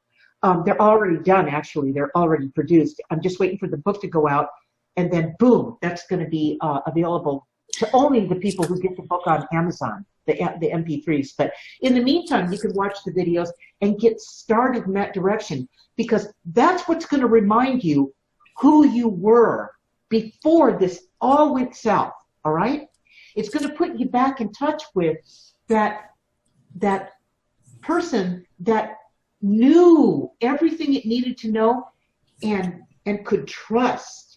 They're already done, actually. They're already produced. I'm just waiting for the book to go out. And then, boom, that's going to be available to only the people who get the book on Amazon, the MP3s. But in the meantime, you can watch the videos and get started in that direction, because that's what's going to remind you who you were before this all went south, all right? It's going to put you back in touch with that person that knew everything it needed to know and could trust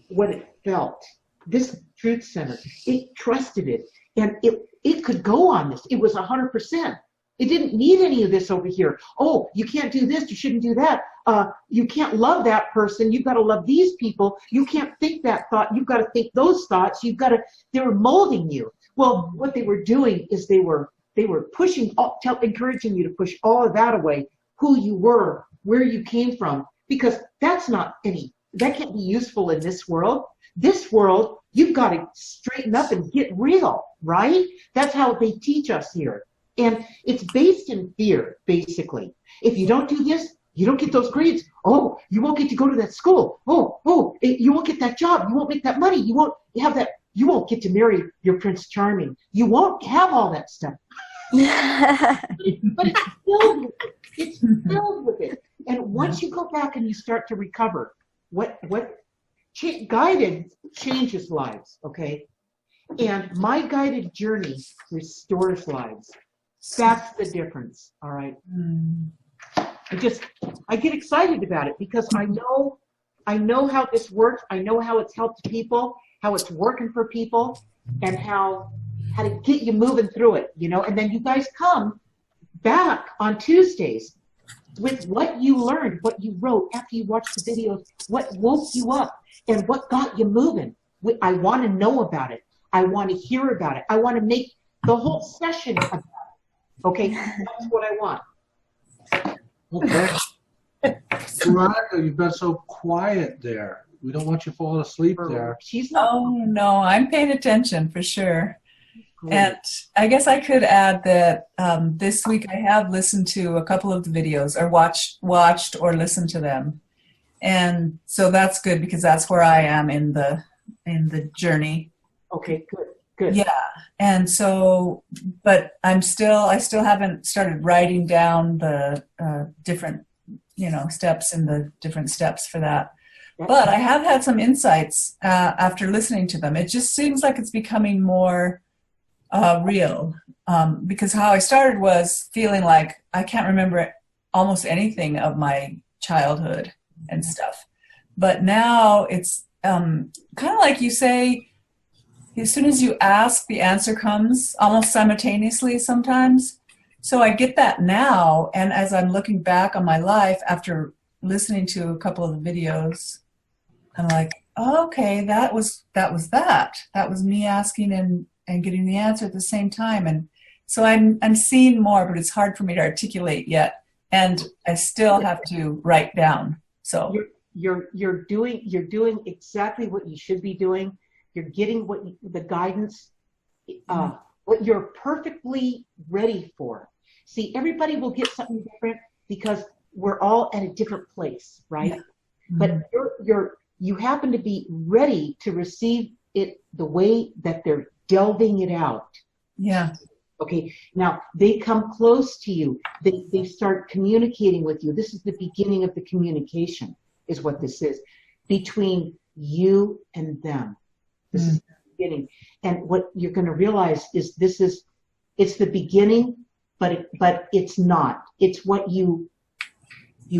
what it felt. This truth center, it trusted it, and it could go on this. It was 100%. It didn't need any of this over here. Oh, you can't do this, you shouldn't do that. You can't love that person, you've got to love these people. You can't think that thought, you've got to think those thoughts. They were molding you. Well, what they were doing is they were pushing, encouraging you to push all of that away, who you were, where you came from, because that can't be useful in this world. This world, you've got to straighten up and get real, right? That's how they teach us here. And it's based in fear, basically. If you don't do this, you don't get those grades. Oh, you won't get to go to that school. You won't get that job. You won't make that money. You won't have that. You won't get to marry your Prince Charming. You won't have all that stuff. But it's filled with it. It's filled with it. And once you go back and you start to recover, guided changes lives, okay? And my guided journey restores lives. That's the difference, all right? I get excited about it because I know I know how this works. I know how it's helped people, how it's working for people, and how to get you moving through it, you know. And then you guys come back on Tuesdays with what you learned, what you wrote after you watched the videos, what woke you up, and what got you moving. I want to know about it. I want to hear about it. I want to make the whole session about it. Okay, that's what I want. Okay. Veronica, you've been so quiet there. We don't want you falling asleep there. She's not. Oh, no, I'm paying attention for sure. Great. And I guess I could add that this week I have listened to a couple of the videos, or watched or listened to them. And so that's good, because that's where I am in the journey. Okay, good. Yeah. And so, but I still haven't started writing down the different, steps and the different steps for that. But I have had some insights after listening to them. It just seems like it's becoming more real, because how I started was feeling like I can't remember almost anything of my childhood and stuff. But now it's kind of like you say, as soon as you ask, the answer comes almost simultaneously sometimes. So I get that now, and as I'm looking back on my life after listening to a couple of the videos, I'm like, oh, okay, that was that. That was me asking and getting the answer at the same time. And so I'm seeing more, but it's hard for me to articulate yet. And I still have to write down. So you're doing exactly what you should be doing. You're getting the guidance, what you're perfectly ready for. See, everybody will get something different because we're all at a different place, right? Yeah. But you happen to be ready to receive it the way that they're delving it out. Yeah. Okay. Now they come close to you. They start communicating with you. This is the beginning of the communication, is what this is, between you and them. This is the beginning. And what you're going to realize is it's the beginning, but it's not. It's what you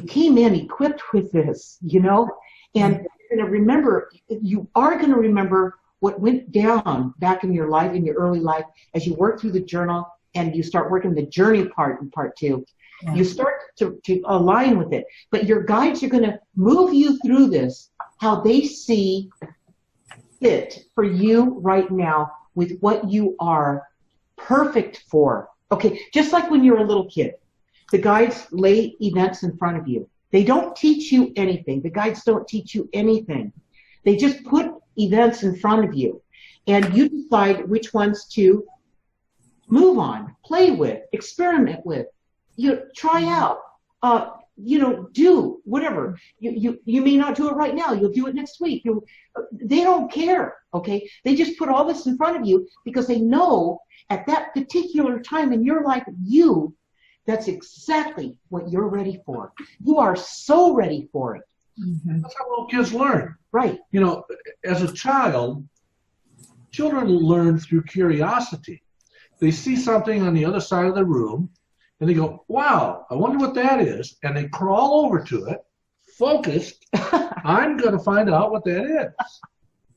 came in equipped with this, and you're going to remember, you are going to remember what went down back in your life, in your early life, as you work through the journal and you start working the journey part in part 2. Yeah. You start to align with it. But your guides are going to move you through this, how they see fit for you right now with what you are perfect for. Okay, just like when you're a little kid, the guides lay events in front of you. They don't teach you anything. The guides don't teach you anything. They just put events in front of you, and you decide which ones to move on, play with, experiment with, try out, do whatever. You may not do it right now. You'll do it next week. They don't care, okay? They just put all this in front of you because they know at that particular time in your life, that's exactly what you're ready for. You are so ready for it. Mm-hmm. That's how little kids learn. Right. As a child, children learn through curiosity. They see something on the other side of the room, and they go, wow, I wonder what that is. And they crawl over to it, focused. I'm going to find out what that is.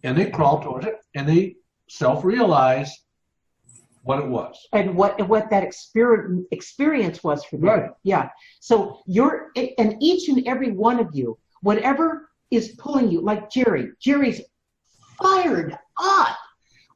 And they crawl towards it, and they self-realize what it was. And what that experience was for them. Right. Yeah. So and each and every one of you, whatever is pulling you, like Jerry's fired up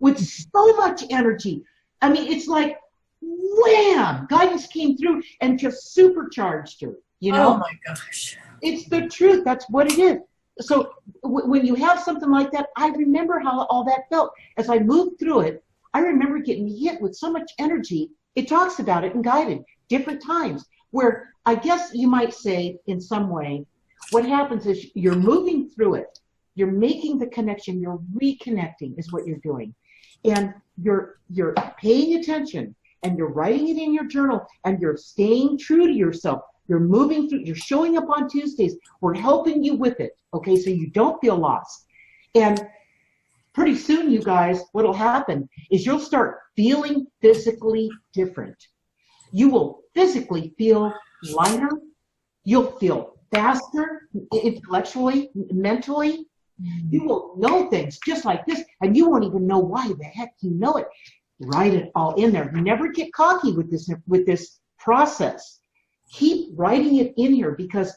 with so much energy. I mean, it's like, wham, guidance came through and just supercharged her, Oh my gosh. It's the truth. That's what it is. So when you have something like that, I remember how all that felt. As I moved through it, I remember getting hit with so much energy. It talks about it in Guided, different times, where I guess you might say in some way, what happens is you're moving through it. You're making the connection. You're reconnecting is what you're doing. And you're paying attention, and you're writing it in your journal, and you're staying true to yourself. You're moving through. You're showing up on Tuesdays. We're helping you with it, okay, so you don't feel lost. And pretty soon, you guys, what'll happen is you'll start feeling physically different. You will physically feel lighter. You'll feel faster, intellectually, mentally. You will know things just like this, and you won't even know why the heck you know it. Write it all in there. Never get cocky with this process. Keep writing it in here, because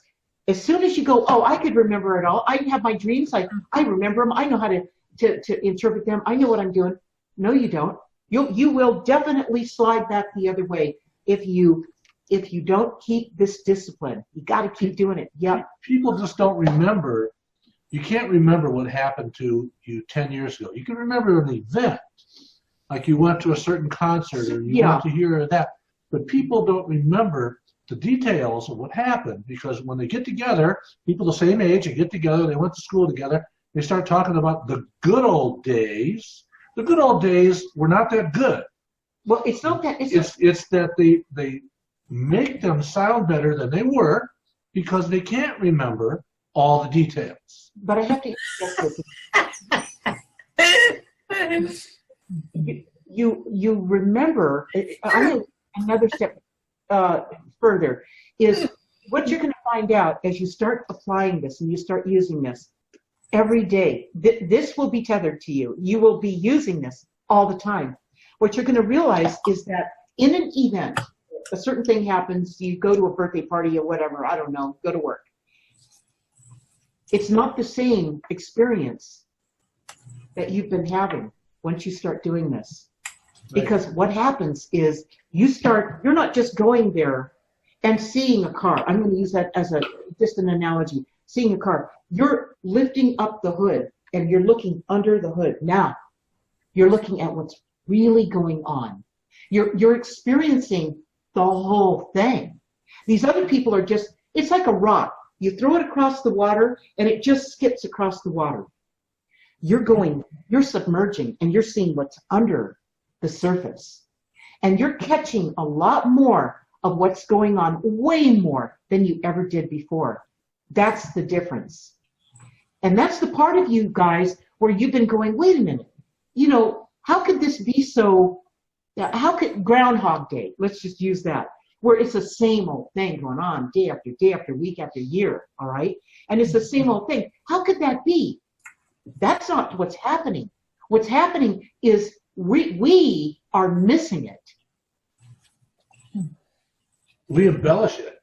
as soon as you go, oh, I could remember it all. I have my dreams. I remember them. I know how to interpret them. I know what I'm doing. No, you don't. You will definitely slide back the other way if you don't keep this discipline. You got to keep doing it. Yep. People just don't remember. You can't remember what happened to you 10 years ago. You can remember an event, like you went to a certain concert or you went to hear that. But people don't remember the details of what happened, because when they get together, people the same age, they get together, they went to school together, they start talking about the good old days. The good old days were not that good. Well, it's not that. It's that they make them sound better than they were because they can't remember all the details. But I have to you remember. Another step further is what you're going to find out as you start applying this and you start using this every day. This will be tethered to you. You will be using this all the time. What you're going to realize is that in an event, a certain thing happens, you go to a birthday party or whatever, I don't know, go to work. It's not the same experience that you've been having once you start doing this. Because what happens is you're not just going there and seeing a car. I'm going to use that as just an analogy. Seeing a car. You're lifting up the hood and you're looking under the hood. Now, you're looking at what's really going on. You're experiencing the whole thing. These other people are just, it's like a rock. You throw it across the water and it just skips across the water. You're submerging and you're seeing what's under the surface. And you're catching a lot more of what's going on, way more than you ever did before. That's the difference. And that's the part of you guys where you've been going, wait a minute, how could this be so, how could Groundhog Day, let's just use that, where it's the same old thing going on day after week after year, all right? And it's the same old thing. How could that be? That's not what's happening. What's happening is we are missing it. We embellish it.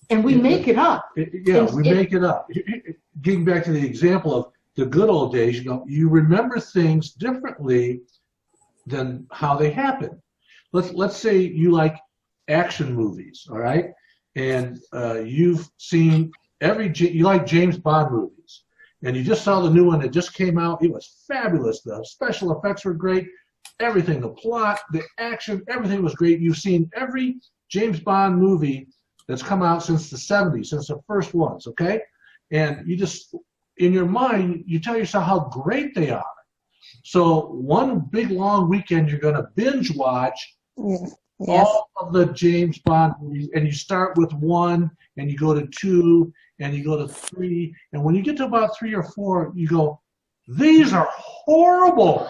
And we make it up. Make it up. Getting back to the example of the good old days, you remember things differently than how they happened. Let's say you like action movies, all right? And you've seen you like James Bond movies. And you just saw the new one that just came out. It was fabulous. The special effects were great. Everything, the plot, the action, everything was great. You've seen every James Bond movie that's come out since the 70s, since the first ones, okay? And you just, in your mind, you tell yourself how great they are. So one big long weekend, you're going to binge watch all of the James Bond movies, and you start with 1, and you go to 2, and you go to 3, and when you get to about 3 or 4, you go, these are horrible.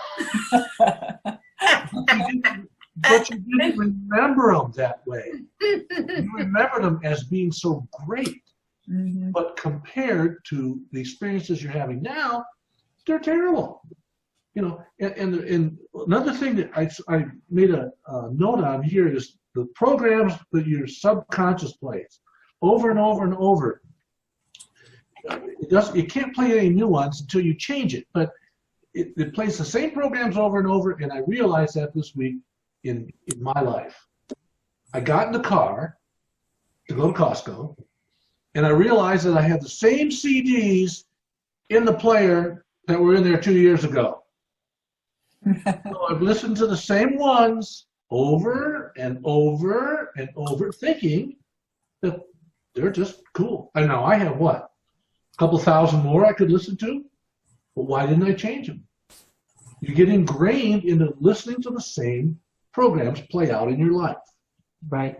But you didn't remember them that way. You remember them as being so great. Mm-hmm. But compared to the experiences you're having now, they're terrible. And another thing that I made a note on here is the programs that your subconscious plays over and over and over. You can't play any new ones until you change it, but it plays the same programs over and over, and I realized that this week in my life. I got in the car to go to Costco, and I realized that I had the same CDs in the player that were in there 2 years ago. So I've listened to the same ones over and over and over, thinking that they're just cool. And now I have what? A couple thousand more I could listen to? But why didn't I change them? You get ingrained into listening to the same programs play out in your life. Right.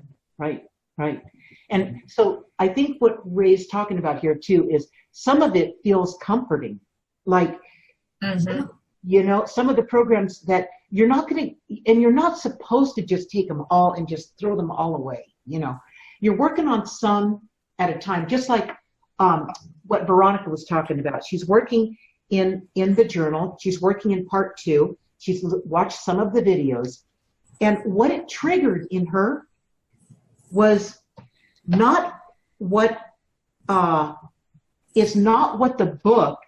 And so I think what Ray's talking about here too is some of it feels comforting. Like, some of the programs that you're not going to, and you're not supposed to just take them all and just throw them all away. You're working on some at a time, just like what Veronica was talking about. She's working in the journal. She's working in part 2. She's watched some of the videos. And what it triggered in her was not what is not what the book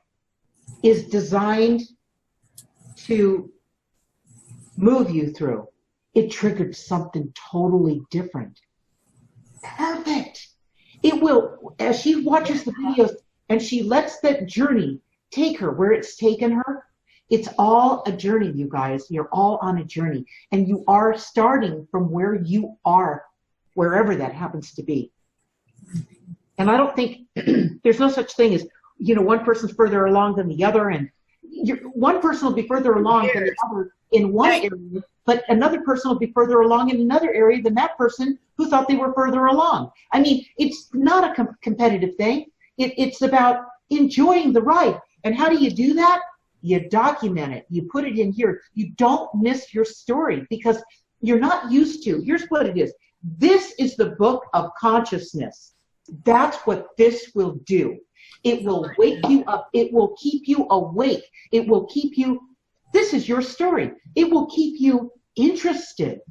is designed to move you through. It triggered something totally different. Perfect. It will, as she watches the videos and she lets that journey take her where it's taken her, it's all a journey, you guys. You're all on a journey. And you are starting from where you are, wherever that happens to be. And I don't think there's no such thing as, one person's further along than the other, and one person will be further along than the other in one area, but another person will be further along in another area than that person who thought they were further along. I mean, it's not a competitive thing. It's about enjoying the ride. And how do you do that? You document it. You put it in here. You don't miss your story because you're not used to. Here's what it is. This is the book of consciousness. That's what this will do. It will wake you up. It will keep you awake. It will keep you, this is your story. It will keep you interested.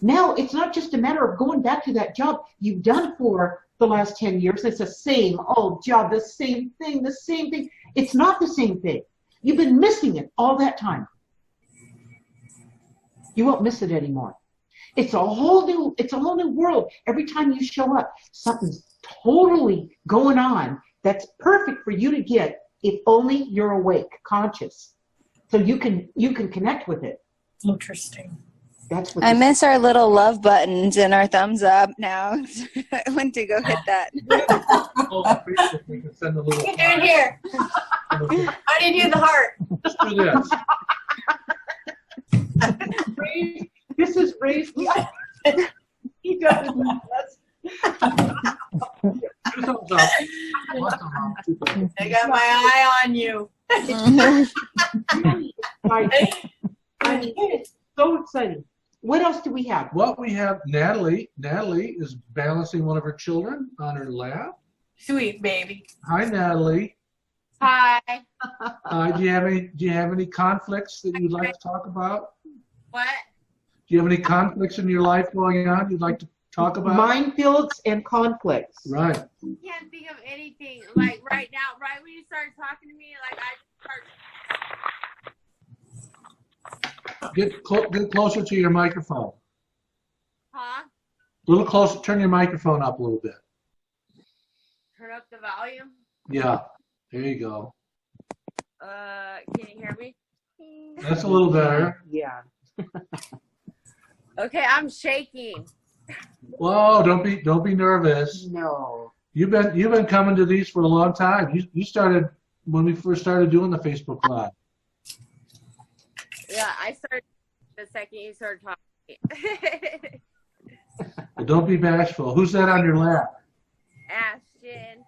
Now, it's not just a matter of going back to that job you've done for the last 10 years. It's the same old job, the same thing, the same thing. It's not the same thing. You've been missing it all that time. You won't miss it anymore. It's a whole new world. Every time you show up, something's totally going on that's perfect for you to get if only you're awake, conscious. So you can connect with it. Interesting. That's what I miss our little love buttons and our thumbs up now. I went to go hit that. We can send a little Do it here. I didn't do the heart. Let's do this. This is Ray's. He does it. Two thumbs up. I got my eye on you. I mean, it's so exciting. What else do we have? Well, we have Natalie. Natalie is balancing one of her children on her lap. Sweet baby. Hi, Natalie. Hi. Do you have any conflicts that you'd like to talk about? What? Do you have any conflicts in your life going on you'd like to talk about? Minefields and conflicts. Right. I can't think of anything. Like right now, right when you started talking to me, like I just start. Get closer to your microphone. Huh? A little closer. Turn your microphone up a little bit. Turn up the volume. Yeah. There you go. Can you hear me? That's a little better. Yeah. Okay, I'm shaking. Whoa! Don't be nervous. No. You've been coming to these for a long time. You started when we first started doing the Facebook Live. Yeah, I started the second you started talking. Well, don't be bashful. Who's that on your lap? Ashton.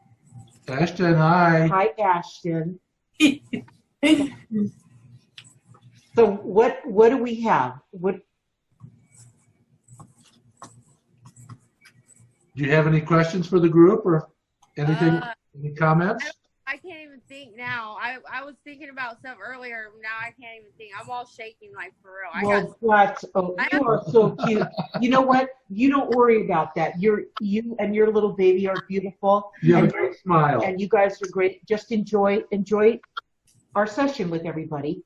Ashton, hi. Hi, Ashton. So what do we have? Do you have any questions for the group or anything? Any comments? I can't even think now. I was thinking about stuff earlier. Now I can't even think. I'm all shaking like for real. You are so cute. You know what? You don't worry about that. You and your little baby are beautiful. You have a and, great smile. and you guys are great. Just enjoy our session with everybody,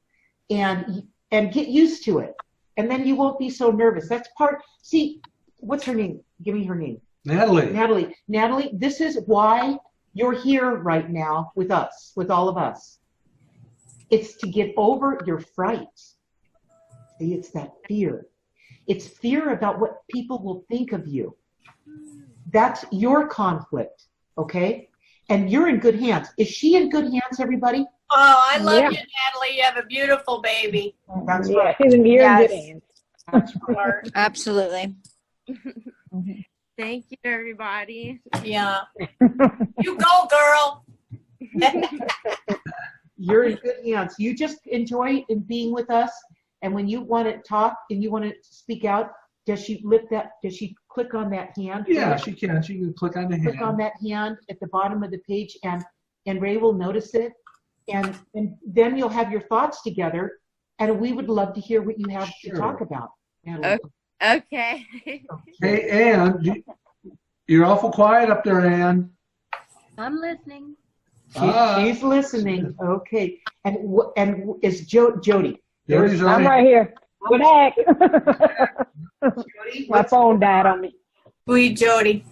and get used to it. And then you won't be so nervous. That's part. See, what's her name? Give me her name. Natalie. Natalie, this is why you're here right now with us, with all of us. It's to get over your fright. See, it's that fear. It's fear about what people will think of you. That's your conflict, okay? And you're in good hands. Is she in good hands, everybody? Oh, I love you, Natalie. You have a beautiful baby. That's right. She's in your Yes. good hands. That's right. Absolutely. Thank you, everybody. Yeah. You go, girl. You're in good hands. You just enjoy in being with us. And when you want to talk and you want to speak out, does she lift that? Does she click on that hand? Yeah, she can. She can click on the Click on hand. that hand at the bottom of the page, and Ray will notice it, and then you'll have your thoughts together, and we would love to hear what you have to Sure. talk about. Natalie. Okay. Hey, Ann, you're awful quiet up there, Ann. I'm listening. She's listening. Okay, and is Jody? Jody's I'm on. right here. We're back. Jody, My phone died on me. Sweet Jody.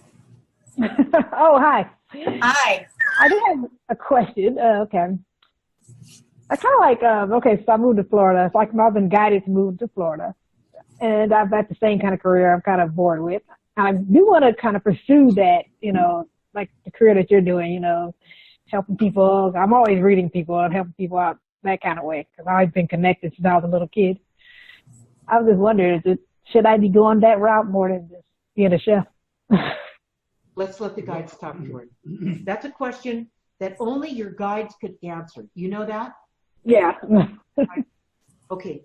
Oh, hi. Hi. I do have a question. Okay. I kind of like, okay, so I moved to Florida. It's like I've been guided to move to Florida. And I've got the same kind of career I'm kind of bored with. I do want to kind of pursue that, you know, like the career that you're doing, you know, helping people. I'm always reading people and helping people out that kind of way because I've always been connected since I was a little kid. I was just wondering, should I be going that route more than just being a chef? let's let the guides talk, Jordan. That's a question that only your guides could answer. You know that? Yeah. Okay.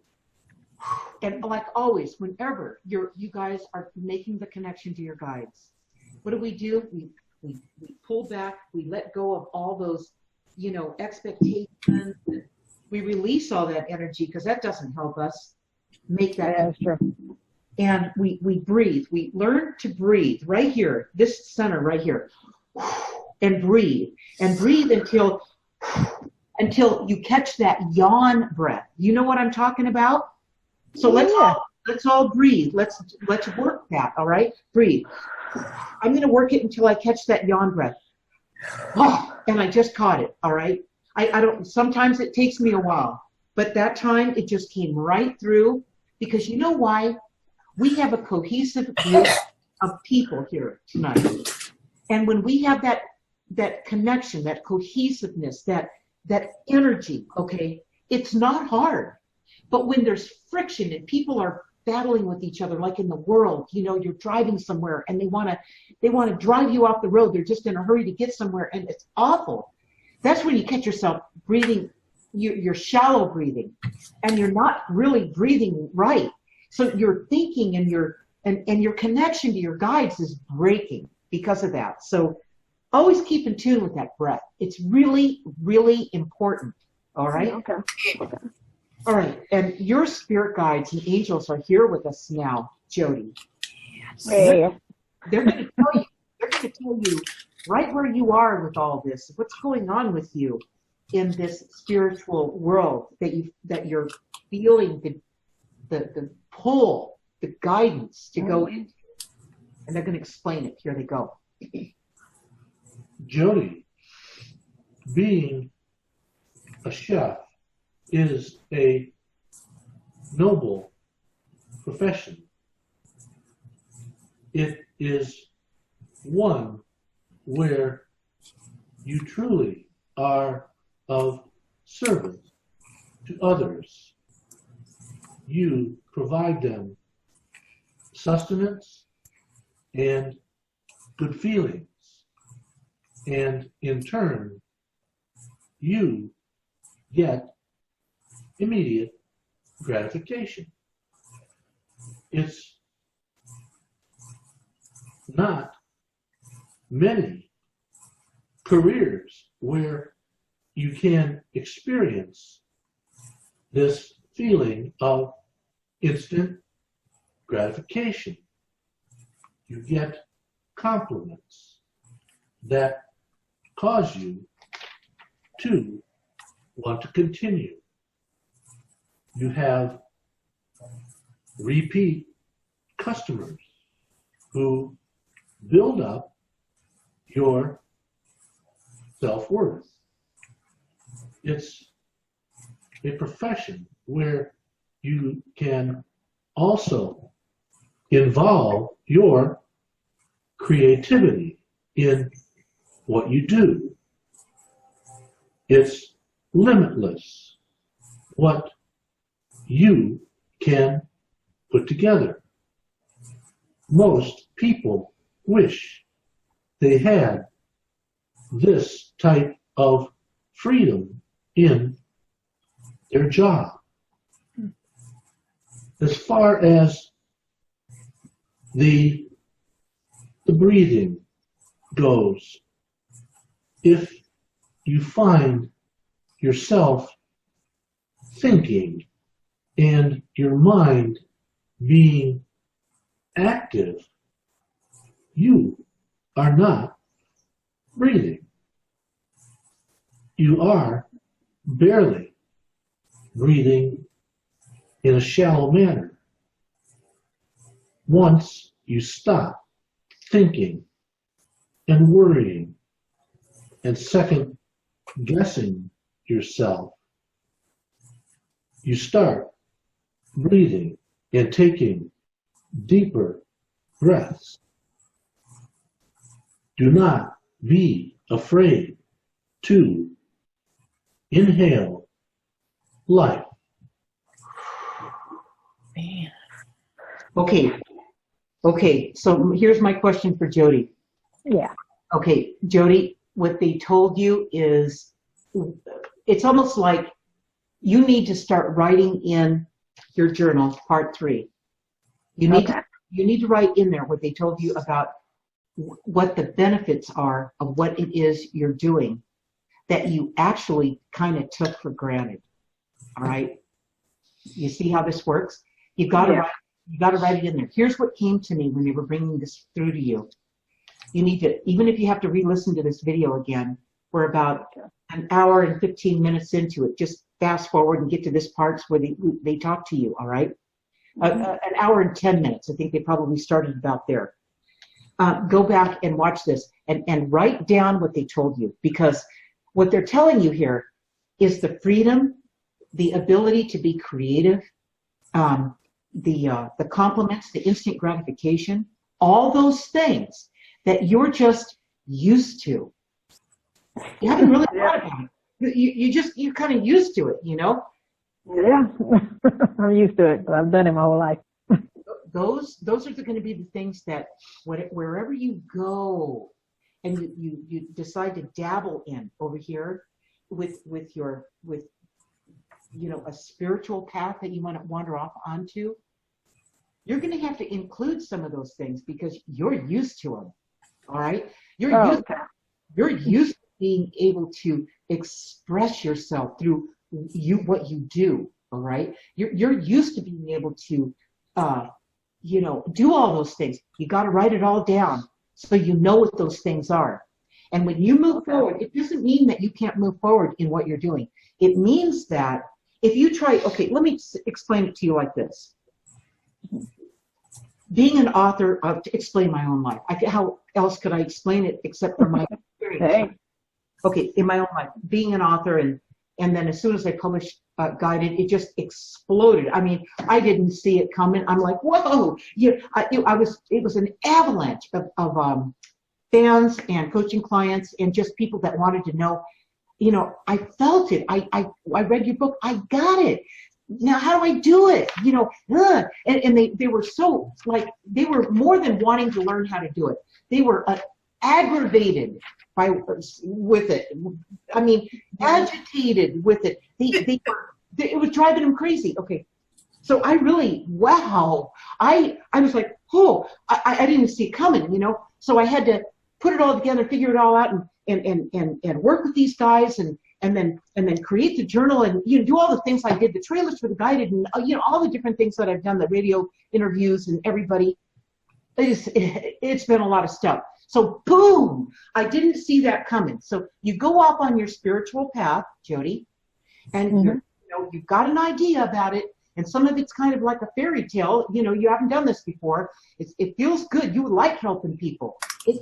And like always, whenever you guys are making the connection to your guides, what do? We pull back, we let go of all those, you know, expectations. We release all that energy because that doesn't help us make that. Yeah, that's true. And we breathe. We learn to breathe right here, this center right here, and breathe until you catch that yawn breath. You know what I'm talking about? So let's all breathe. Let's work that. All right, breathe. I'm going to work it until I catch that yawn breath. Oh, and I just caught it. All right. I don't. Sometimes it takes me a while, but that time it just came right through because you know why? We have a cohesive group of people here tonight, and when we have that connection, that cohesiveness, that energy, okay, it's not hard. But when there's friction and people are battling with each other, like in the world, you know, you're driving somewhere and they want to drive you off the road. They're just in a hurry to get somewhere, and it's awful. That's when you catch yourself breathing. You're shallow breathing, and you're not really breathing right. So your thinking and your connection to your guides is breaking because of that. So always keep in tune with that breath. It's really, really important. All right? Okay. All right. And your spirit guides and angels are here with us now, Jody. Yeah. They're going to tell you right where you are with all this, what's going on with you in this spiritual world that you're feeling the pull, the guidance to go into. And they're going to explain it. Here they go. Jody, being a chef is a noble profession. It is one where you truly are of service to others. You provide them sustenance and good feelings. And in turn, you get immediate gratification. It's not many careers where you can experience this feeling of instant gratification. You get compliments that cause you to want to continue. You have repeat customers who build up your self-worth. It's a profession where you can also involve your creativity in what you do. It's limitless what you can put together. Most people wish they had this type of freedom in their job. As far as The breathing goes. If you find yourself thinking and your mind being active, you are not breathing. You are barely breathing in a shallow manner. Once you stop thinking and worrying and second guessing yourself, you start breathing and taking deeper breaths. Do not be afraid to inhale life. Man. Okay, so here's my question for Jody. Yeah. Okay, Jody, what they told you is, it's almost like you need to start writing in your journal, part 3. You need to write in there what they told you about what the benefits are of what it is you're doing that you actually kind of took for granted. All right? You see how this works? You got to write it in there. Here's what came to me when they were bringing this through to you. You need to, even if you have to re-listen to this video again, we're about an hour and 15 minutes into it. Just fast forward and get to this part where they talk to you, all right? An hour and 10 minutes. I think they probably started about there. Go back and watch this and write down what they told you, because what they're telling you here is the freedom, the ability to be creative, the compliments, the instant gratification, all those things that you're just used to. You haven't really thought about it. You're kind of used to it, you know? Yeah. I'm used to it. I've done it my whole life. Those are going to be the things that wherever you go and you decide to dabble in over here with you know, a spiritual path that you want to wander off onto, you're going to have to include some of those things because you're used to them. All right? You're used to being able to express yourself through what you do. All right? You're used to being able to you know, do all those things. You got to write it all down so you know what those things are. And when you move forward, it doesn't mean that you can't move forward in what you're doing. It means that if you try, okay, let me explain it to you like this. Being an author, to explain my own life. How else could I explain it except for my experience? Okay, in my own life, being an author, and then as soon as I published Guided, it just exploded. I mean, I didn't see it coming. I'm like, whoa! It was an avalanche of fans and coaching clients and just people that wanted to know. You know, I felt it. I read your book. I got it. Now, how do I do it? You know, and they were so, like, they were more than wanting to learn how to do it. They were aggravated with it. I mean, agitated with it. It was driving them crazy. Okay. So I really, wow. I was like, oh, I didn't even see it coming, you know? So I had to put it all together, figure it all out, and work with these guys and then create the journal and, you know, do all the things I did, the trailers for the Guided, and, you know, all the different things that I've done, the radio interviews and everybody. It's been a lot of stuff. So boom, I didn't see that coming. So you go off on your spiritual path, Jody, and you've got an idea about it, and some of it's kind of like a fairy tale. You know, you haven't done this before. It feels good. You like helping people. Yes,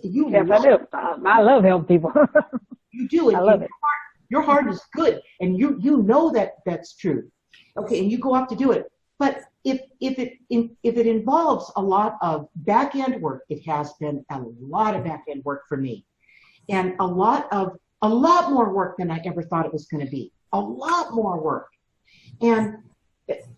I do. I love helping people. You do. And I love it. Your heart is good, and you know that that's true. Okay, and you go off to do it. But if it involves a lot of back end work, it has been a lot of back end work for me, and a lot more work than I ever thought it was going to be. A lot more work, and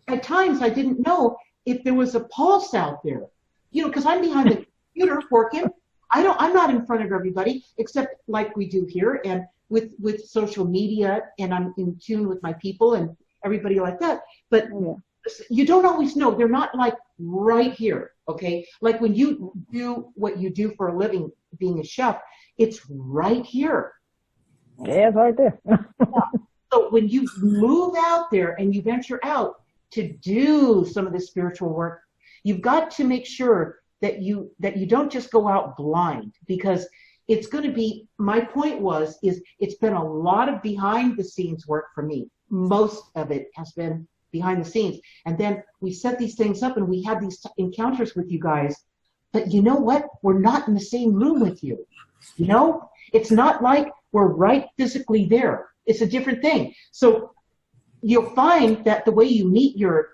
at times I didn't know if there was a pulse out there, you know, because I'm behind the computer working. I'm not in front of everybody except like we do here, and with social media, and I'm in tune with my people and everybody like that. But you don't always know. They're not like right here, okay? Like when you do what you do for a living, being a chef, it's right here. Yeah, it's right there. So when you move out there and you venture out to do some of this spiritual work, you've got to make sure that you don't just go out blind, because it's going to be, my point is it's been a lot of behind the scenes work for me. Most of it has been behind the scenes. And then we set these things up and we have these encounters with you guys. But you know what? We're not in the same room with you. You know, it's not like we're right physically there. It's a different thing. So you'll find that the way you meet your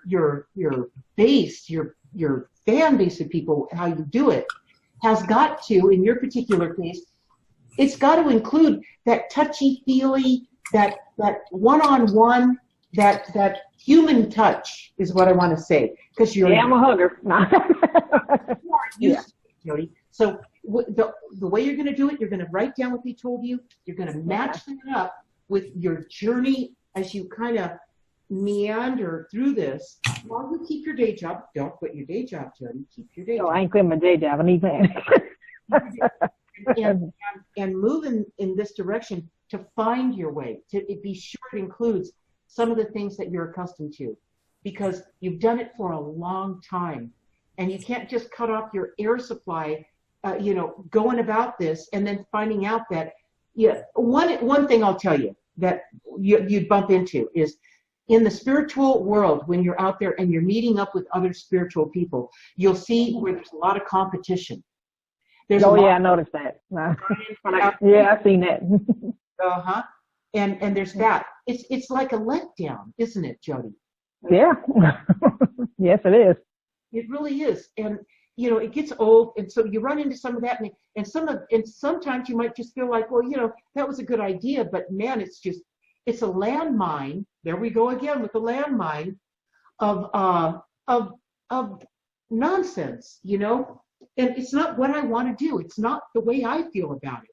base, your fan base of people, how you do it, has got to, in your particular case, it's got to include that touchy-feely, that one-on-one, that human touch is what I want to say. Because you're I'm a hugger. Yeah. Jody. So the way you're going to do it, you're going to write down what they told you. You're going to match that up with your journey as you kind of meander through this. While you keep your day job, don't quit your day job, Jody. Keep your day job. I ain't quitting my day job. I need that. and move in this direction to find your way. To be sure it includes some of the things that you're accustomed to, because you've done it for a long time, and you can't just cut off your air supply, going about this and then finding out that, one thing I'll tell you that you'd bump into is in the spiritual world, when you're out there and you're meeting up with other spiritual people, you'll see where there's a lot of competition. I noticed that. Yeah, I've seen that. Uh-huh. And there's that. It's like a letdown, isn't it, Jody? Yeah. Yes, it is. It really is. And it gets old, and so you run into some of that, and sometimes you might just feel like, well, that was a good idea, but man, it's a landmine. There we go again with the landmine of nonsense, and it's not what I want to do. It's not the way I feel about it.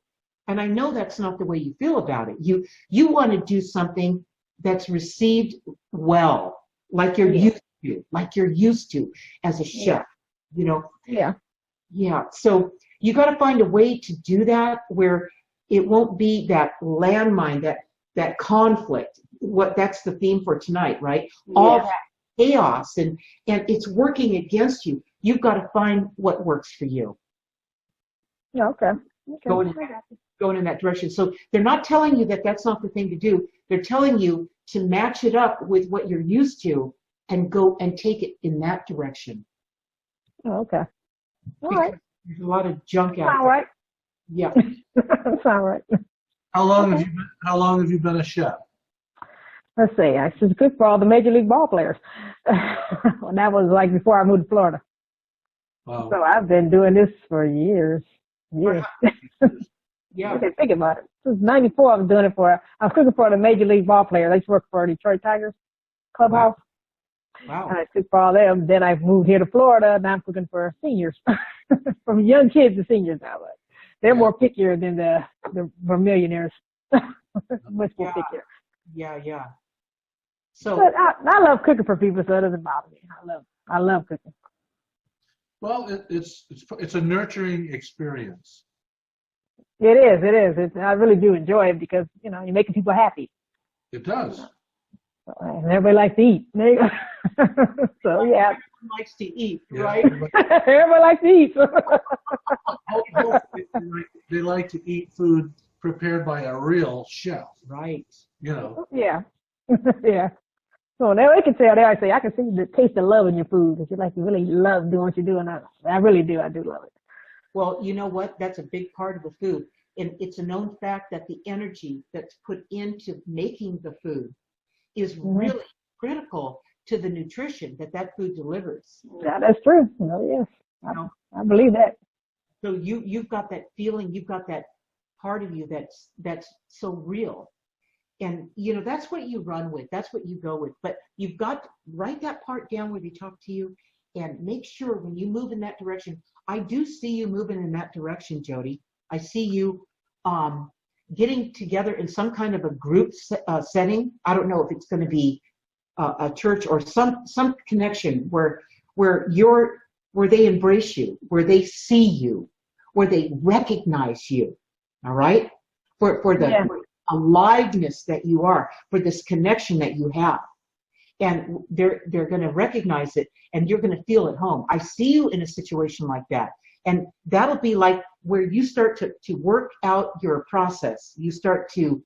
And I know that's not the way you feel about it. You want to do something that's received well, like you're used to as a chef, Yeah. Yeah. So you got to find a way to do that where it won't be that landmine, that conflict. That's the theme for tonight, right? Yeah. All that chaos and it's working against you. You've got to find what works for you. Yeah, okay. Going in that direction. So they're not telling you that that's not the thing to do. They're telling you to match it up with what you're used to and go and take it in that direction. Oh, okay. All right. There's a lot of junk out All there. right. Yeah. That's all right. How long have you been a chef? Let's see. I used to cook for all the Major League ball players. And that was like before I moved to Florida. Wow. So I've been doing this for years. Years. Yeah. Okay, think about it. Since '94, I was doing it I was cooking for the Major League ball players. I used to work for Detroit Tigers clubhouse. Wow. And I cooked for all them. Then I moved here to Florida. Now I'm cooking for seniors, from young kids to seniors now. But they're more pickier than the millionaires. Much more pickier. Yeah. So, but I love cooking for people, so it doesn't bother me. I love cooking. Well, it's a nurturing experience. It is. I really do enjoy it because you're making people happy. It does. And everybody likes to eat. So yeah. Everyone likes to eat, right? Everybody likes to eat. They like to eat food prepared by a real chef. Right. Yeah. Yeah. So now they can tell. They always say, I can see the taste of love in your food. Because you really love doing what you're doing. I really do. I do love it. Well, you know what? That's a big part of the food. And it's a known fact that the energy that's put into making the food is really critical to the nutrition that food delivers. Yeah, that's true. Yes. I believe that. So you've got that feeling, you've got that part of you that's so real. And, that's what you run with. That's what you go with. But you've got to write that part down where they talk to you and make sure when you move in that direction. I do see you moving in that direction, Jody. I see you getting together in some kind of a group setting. I don't know if it's going to be a church or some connection where where they embrace you, where they see you, where they recognize you. All right? For the aliveness that you are, for this connection that you have. And they're going to recognize it, and you're going to feel at home. I see you in a situation like that. And that'll be like where you start to work out your process. You start to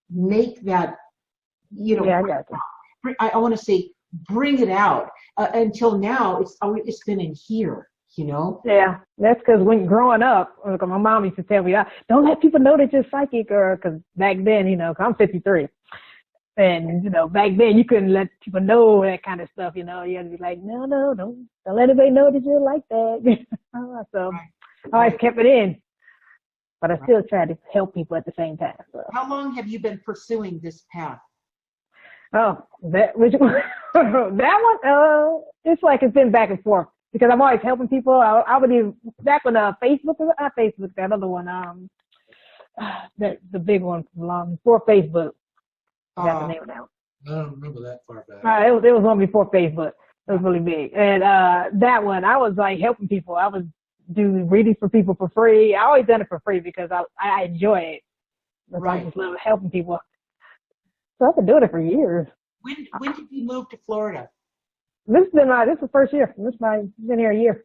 make that, you know, I got you. I want to say bring it out. Until now, it's been in here, you know? Yeah, that's because when growing up, my mom used to tell me, don't let people know that you're psychic, or because back then, you know, 'cause I'm 53. And, you know, back then you couldn't let people know that kind of stuff, you know. You had to be like, no, don't let anybody know that you're like that. So I always kept it in. But I still try to help people at the same time. So. How long have you been pursuing this path? Oh, that one, it's like it's been back and forth. Because I'm always helping people. I would even, back when Facebook, not Facebook, that other one, the big one before Facebook. That's the name of that one. I don't remember that far back. It was one before Facebook. It was really big. And that one, I was like helping people. I would do readings for people for free. I always done it for free because I enjoy it. Right. I just love helping people. So I've been doing it for years. When did you move to Florida? This is the first year. Been here a year.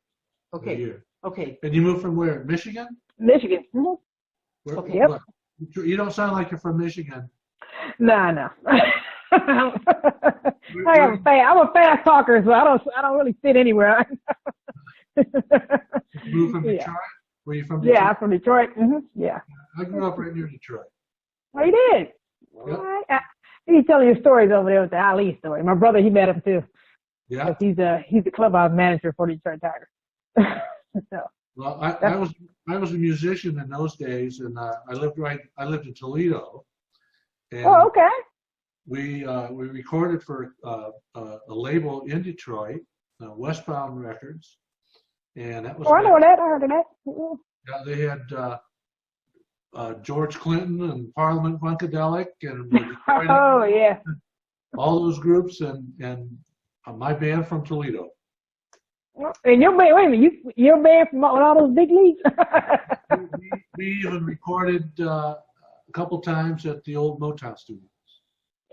Okay. Okay. And you moved from where? Michigan? Michigan. Mm-hmm. Where, okay. Yep. You don't sound like you're from Michigan. No. I'm a fast talker, so I don't really fit anywhere. You moved from Detroit? Were you from Detroit? Yeah, I'm from Detroit. Mm-hmm. Yeah. I grew up right near Detroit. Oh, you did? Yep. He's telling you stories over there with the Ali story. My brother, he met him too. Yeah. He's the clubhouse manager for the Detroit Tigers. So. Well, I was a musician in those days, and I lived in Toledo. And okay. We recorded for a label in Detroit, Westbound Records, and that was. I know that. I heard of that. Yeah, they had George Clinton and Parliament Funkadelic and yeah, all those groups, and my band from Toledo. And your band, wait a minute, your band from all those big leagues? we even recorded a couple times at the old Motown studios.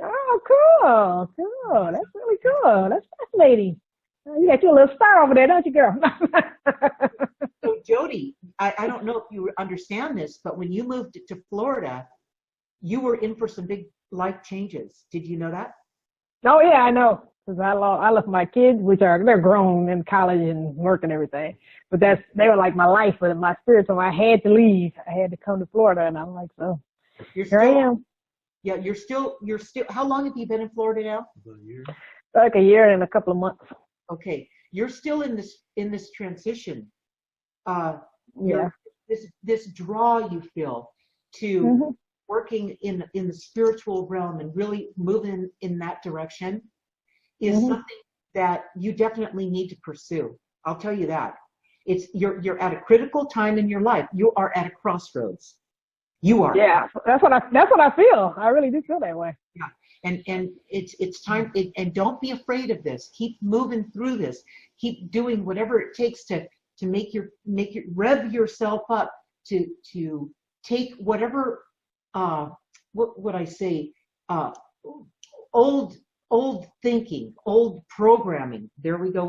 Oh, cool. That's really cool. That's fascinating. You got your little star over there, don't you, girl? So, Jody, I don't know if you understand this, but when you moved to Florida, you were in for some big life changes. Did you know that? Oh, yeah, I know. Because I left my kids, they're grown in college and work and everything. But they were like my life, but my spiritual, I had to leave. I had to come to Florida, and I'm like, so here I am. Yeah, you're still, how long have you been in Florida now? About a year. Like a year and a couple of months. Okay. You're still in this transition. Yeah. This draw you feel to working in the spiritual realm and really moving in that direction is something that you definitely need to pursue. I'll tell you that. You're at a critical time in your life. You are at a crossroads. You are. Yeah, that's what I feel. I really do feel that way. Yeah, and it's time. And don't be afraid of this. Keep moving through this. Keep doing whatever it takes to make your rev yourself up to take whatever what would I say old thinking, old programming. There we go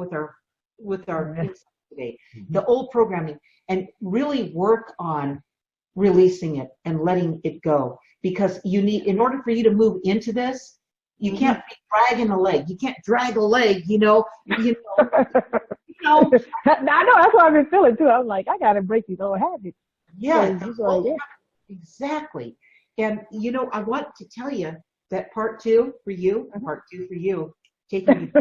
with our things today. The old programming, and really work on releasing it and letting it go, because in order for you to move into this, you can't be dragging a leg. You can't drag a leg, you know. I know, that's what I've been feeling too. I'm like, I gotta break these old habits. Yeah, exactly. And I want to tell you that part two for you, taking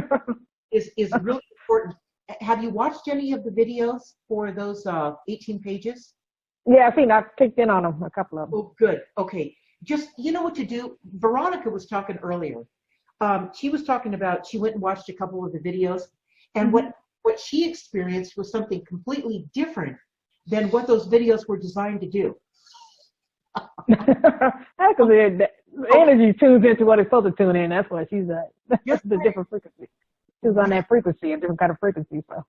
is really important. Have you watched any of the videos for those 18 pages? Yeah, I've kicked in on them, a couple of them. Oh, good. Okay. Just, what to do. Veronica was talking earlier. She was talking about, she went and watched a couple of the videos, and what she experienced was something completely different than what those videos were designed to do. That's because the energy tunes into what it's supposed to tune in. That's why she's at. That's the different frequency. was on that frequency, a different kind of frequency. So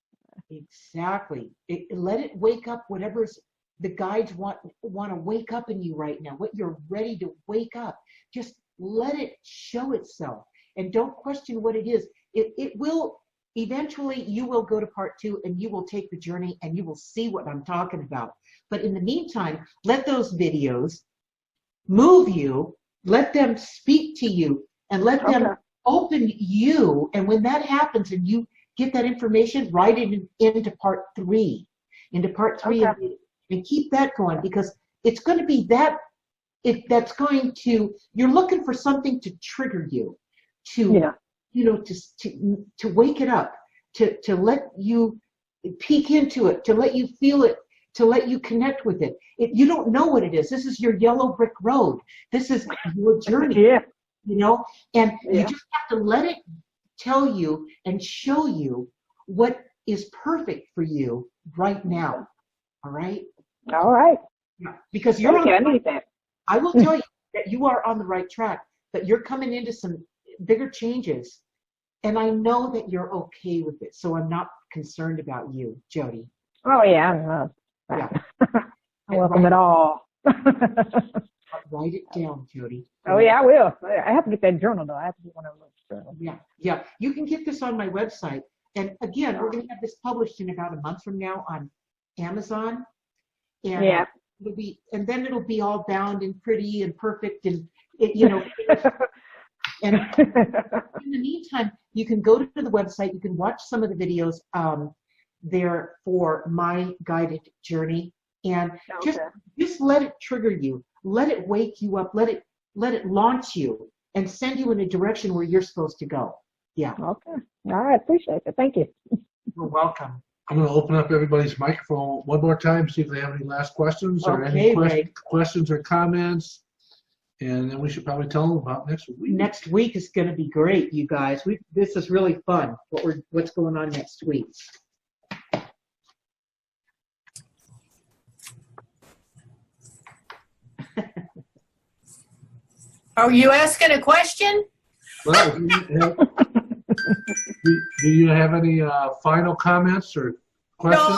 Exactly. Let it wake up whatever's the guides want to wake up in you right now, what you're ready to wake up. Just let it show itself and don't question what it is. It will eventually, you will go to part 2 and you will take the journey and you will see what I'm talking about. But in the meantime, let those videos move you, let them speak to you, and let them open you. And when that happens and you get that information, write it into part 3, and keep that going, because it's going to be that's going to, you're looking for something to trigger you, to wake it up, to let you peek into it, to let you feel it, to let you connect with it. You don't know what it is. This is your yellow brick road. This is your journey. And you just have to let it tell you and show you what is perfect for you right now. All right? All right. Yeah. Because I need that. I will tell you that you are on the right track, but you're coming into some bigger changes. And I know that you're okay with it. So I'm not concerned about you, Jody. Oh, yeah. I welcome it all. Write it down, Jody. Oh, yeah, I will. I have to get that journal, though. I have to get one of those journals. Yeah. You can get this on my website. And again, we're going to have this published in about a month from now on Amazon. And then it'll be all bound and pretty and perfect. And, and in the meantime, you can go to the website. You can watch some of the videos there for my guided journey. And just let it trigger you. Let it wake you up. Let it launch you and send you in a direction where you're supposed to go. Yeah. Okay. All right. Appreciate it. Thank you. You're welcome. I'm going to open up everybody's microphone one more time, see if they have any last questions or any questions or comments. And then we should probably tell them about next week. Next week is going to be great, you guys. This is really fun. What's going on next week? Are you asking a question? Well, do you have any final comments or questions? No,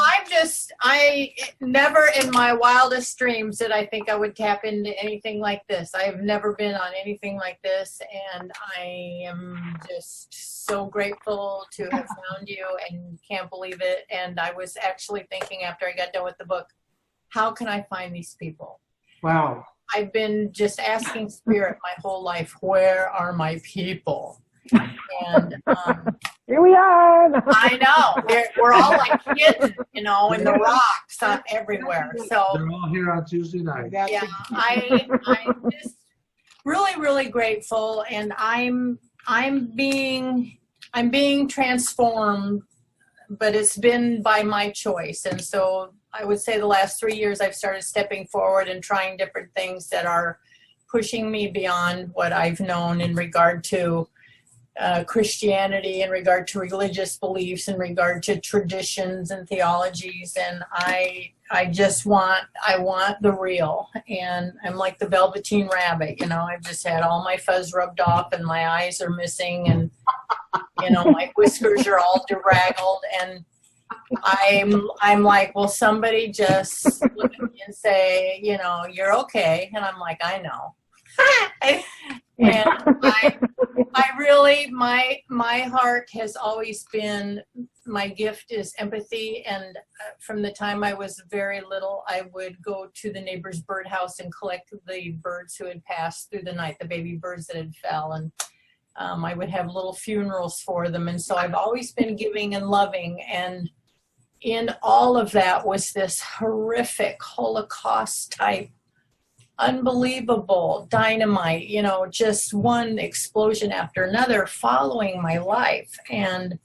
I never in my wildest dreams did I think I would tap into anything like this. I've never been on anything like this, and I am just so grateful to have found you and can't believe it. And I was actually thinking after I got done with the book, how can I find these people? Wow. I've been just asking Spirit my whole life, where are my people? And here we are. I know. We're all like kids, in the rocks everywhere. So they're all here on Tuesday night. Yeah, I'm just really, really grateful, and I'm being transformed, but it's been by my choice. And so I would say the last 3 years I've started stepping forward and trying different things that are pushing me beyond what I've known in regard to Christianity, in regard to religious beliefs, in regard to traditions and theologies. And I want the real. And I'm like the Velveteen Rabbit, I've just had all my fuzz rubbed off and my eyes are missing and, my whiskers are all draggled, and I'm like, will somebody just look at me and say, you're okay? And I'm like, I know. And I really, my heart has always been, my gift is empathy. And from the time I was very little, I would go to the neighbor's birdhouse and collect the birds who had passed through the night, the baby birds that had fell. And I would have little funerals for them. And so I've always been giving and loving. And in all of that was this horrific Holocaust type, unbelievable dynamite, just one explosion after another following my life. And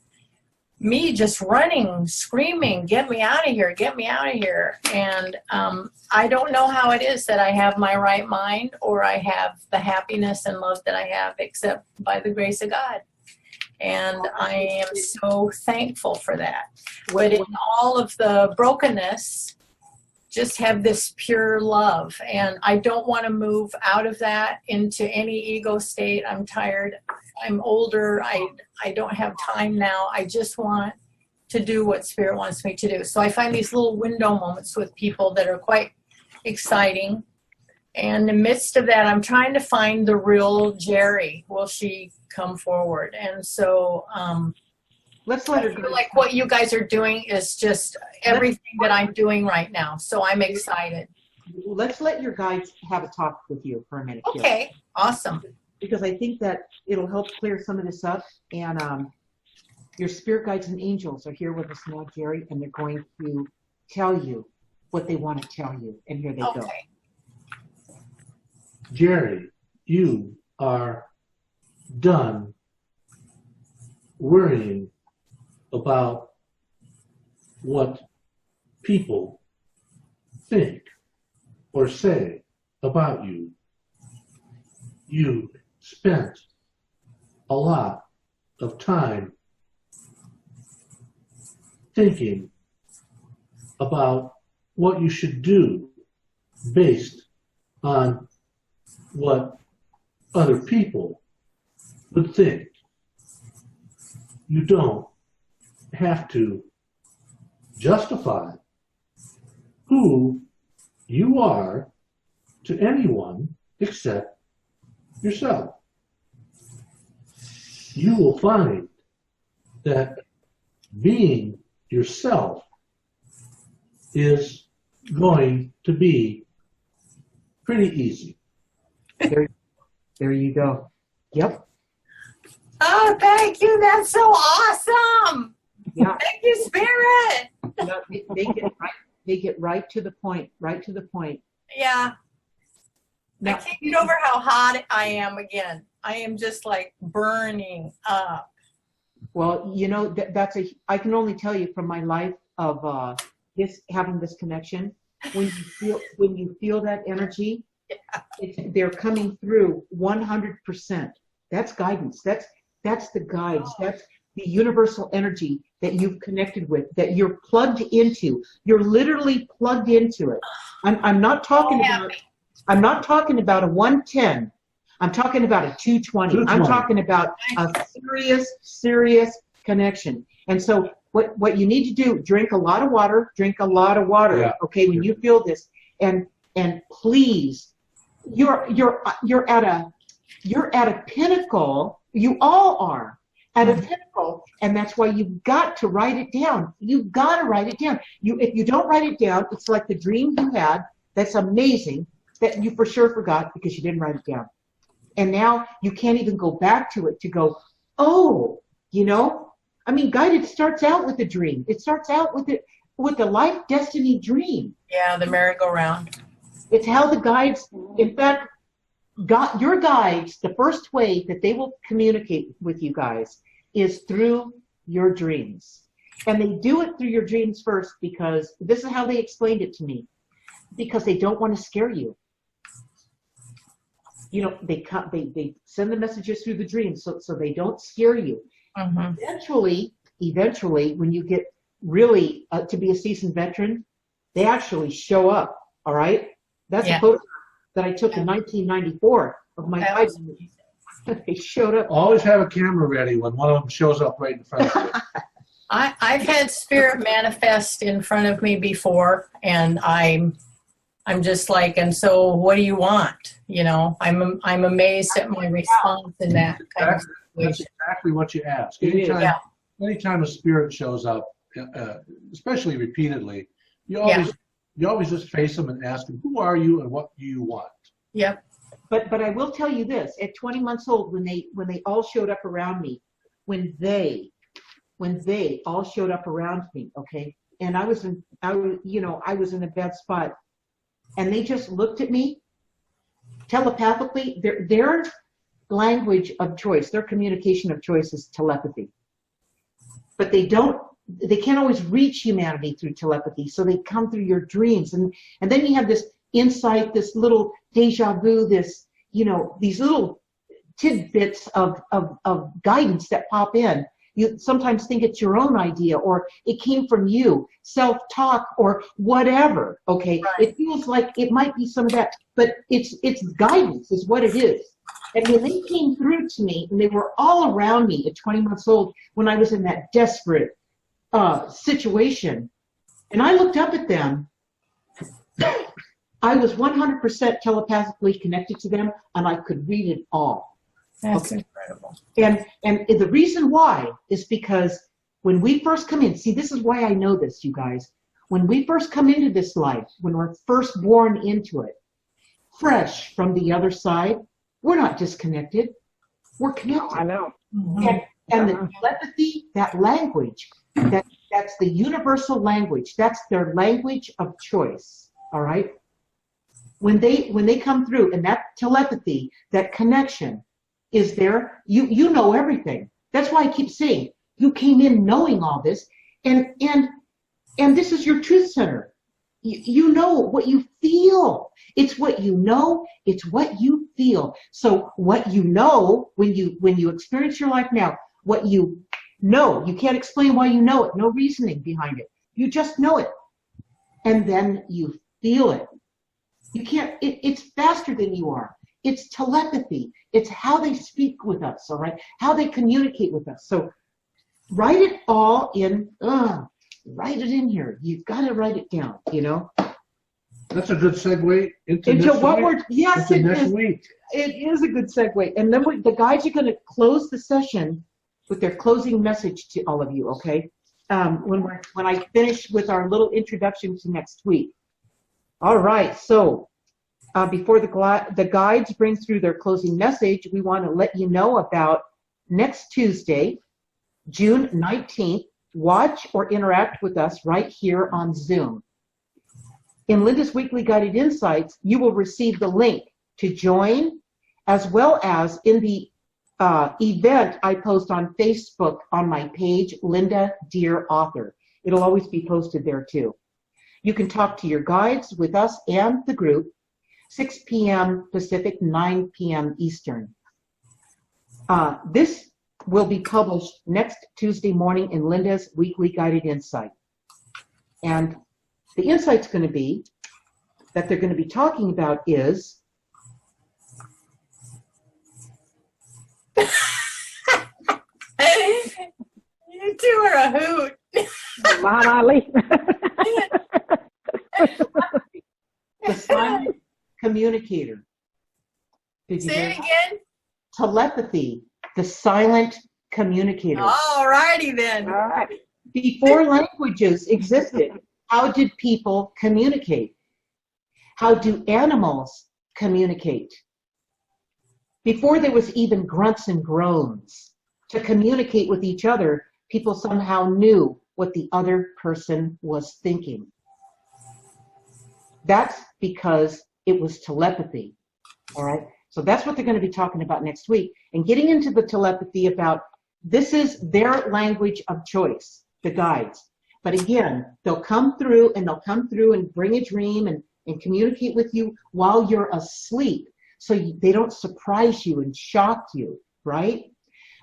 me just running, screaming, get me out of here, get me out of here. And I don't know how it is that I have my right mind or I have the happiness and love that I have, except by the grace of God. And I am so thankful for that. But in all of the brokenness, just have this pure love. And I don't want to move out of that into any ego state. I'm tired. I'm older. I don't have time now. I just want to do what Spirit wants me to do. So I find these little window moments with people that are quite exciting. And in the midst of that, I'm trying to find the real Jerry. Will she come forward? And so Let's let her I go. feel like what you guys are doing is just everything that I'm doing right now. So I'm excited. Let's let your guides have a talk with you for a minute. Jill. Okay, awesome. Because I think that it'll help clear some of this up. And your spirit guides and angels are here with us now, Jerry, and they're going to tell you what they want to tell you. And here they go. Okay. Jerry, you are done worrying about what people think or say about you. You spent a lot of time thinking about what you should do based on what other people would think. You don't have to justify who you are to anyone except yourself. You will find that being yourself is going to be pretty easy. There you go. Yep. Oh, thank you. That's so awesome. Yeah. Thank you, Spirit. No, they get right to the point. Right to the point. Yeah. Now, I can't get over how hot I am again. I am just like burning up. well, you know I can only tell you from my life of having this connection. When you feel that energy, they're coming through 100%. That's guidance. That's the guides. That's the universal energy that you've connected with, that you're plugged into. You're literally plugged into it. I'm not talking about a 110. I'm talking about a 220. I'm talking about a serious connection. And so what you need to do, drink a lot of water, Yeah. okay, when you feel this, and please, you're at a pinnacle. You all are at a pinnacle, and that's why you've got to write it down. You've got to write it down. If you don't write it down, it's like the dream you had. That's amazing that you for sure forgot because you didn't write it down. And now you can't even go back to it to go, oh, I mean, guided starts out with a dream. It starts out with a life destiny dream. Yeah, the merry-go-round. It's how the guides, in fact, your guides, the first way that they will communicate with you guys is through your dreams. And they do it through your dreams first because this is how they explained it to me. Because they don't want to scare you. They send the messages through the dreams so they don't scare you. Mm-hmm. Eventually, when you get really to be a seasoned veteran, they actually show up. All right, that's a photo that I took in 1994 of my guides. They showed up. Always have a camera ready when one of them shows up right in front of you. I've had Spirit manifest in front of me before, and I'm just like, and so what do you want? I'm amazed at my response in that kind of situation. That's exactly what you ask. Anytime a spirit shows up, especially repeatedly, you always just face them and ask them, who are you and what do you want? Yep. But I will tell you this: at 20 months old, when they all showed up around me, when they all showed up around me, okay, and I was in a bad spot, and they just looked at me telepathically. Their language of choice, their communication of choice is telepathy. But they can't always reach humanity through telepathy, so they come through your dreams. And then you have this insight, this little deja vu, these little tidbits of guidance that pop in. You sometimes think it's your own idea, or it came from you, self-talk, or whatever, okay? Right. It feels like it might be some of that, but it's guidance is what it is. And when they came through to me, and they were all around me at 20 months old, when I was in that desperate situation, and I looked up at them, I was 100% telepathically connected to them, and I could read it all. That's incredible. And the reason why is because when we first come in, see, this is why I know this, you guys. When we first come into this life, when we're first born into it, fresh from the other side, we're not disconnected. We're connected. I know. And the telepathy, that language, that's the universal language. That's their language of choice. All right. When they come through, and that telepathy, that connection is there, you know everything. That's why I keep saying you came in knowing all this, and this is your truth center. You know what you feel. It's what you know. It's what you feel. So what you know when you experience your life now, what you know, you can't explain why you know it. No reasoning behind it. You just know it, and then you feel it. You can't. It's faster than you are. It's telepathy. It's how they speak with us. All right, how they communicate with us. So write it all in. Write it in here. You've got to write it down. You know. That's a good segue into what we're. Yes, it next is. week. It is a good segue. And then the guys are going to close the session with their closing message to all of you. Okay. When I finish with our little introduction to next week. All right. So before the guides bring through their closing message, we want to let you know about next Tuesday, June 19th. Watch or interact with us right here on Zoom. In Linda's Weekly Guided Insights, you will receive the link to join, as well as in the event I post on Facebook on my page, Linda Deir Author. It'll always be posted there too. You can talk to your guides with us and the group, 6 p.m. Pacific, 9 p.m. Eastern. This will be published next Tuesday morning in Linda's Weekly Guided Insight. And the insight's going to be that they're going to be talking about is you two are a hoot. Muhammad Ali. the silent communicator. Did you Say hear it that? again. Telepathy, the silent communicator. All righty then. All right. Before languages existed, how did people communicate? How do animals communicate? Before there was even grunts and groans, to communicate with each other, people somehow knew what the other person was thinking. That's because it was telepathy. All right. So that's what they're going to be talking about next week, and getting into the telepathy about this is their language of choice, the guides. But again, they'll come through and bring a dream and communicate with you while you're asleep, so they don't surprise you and shock you, right?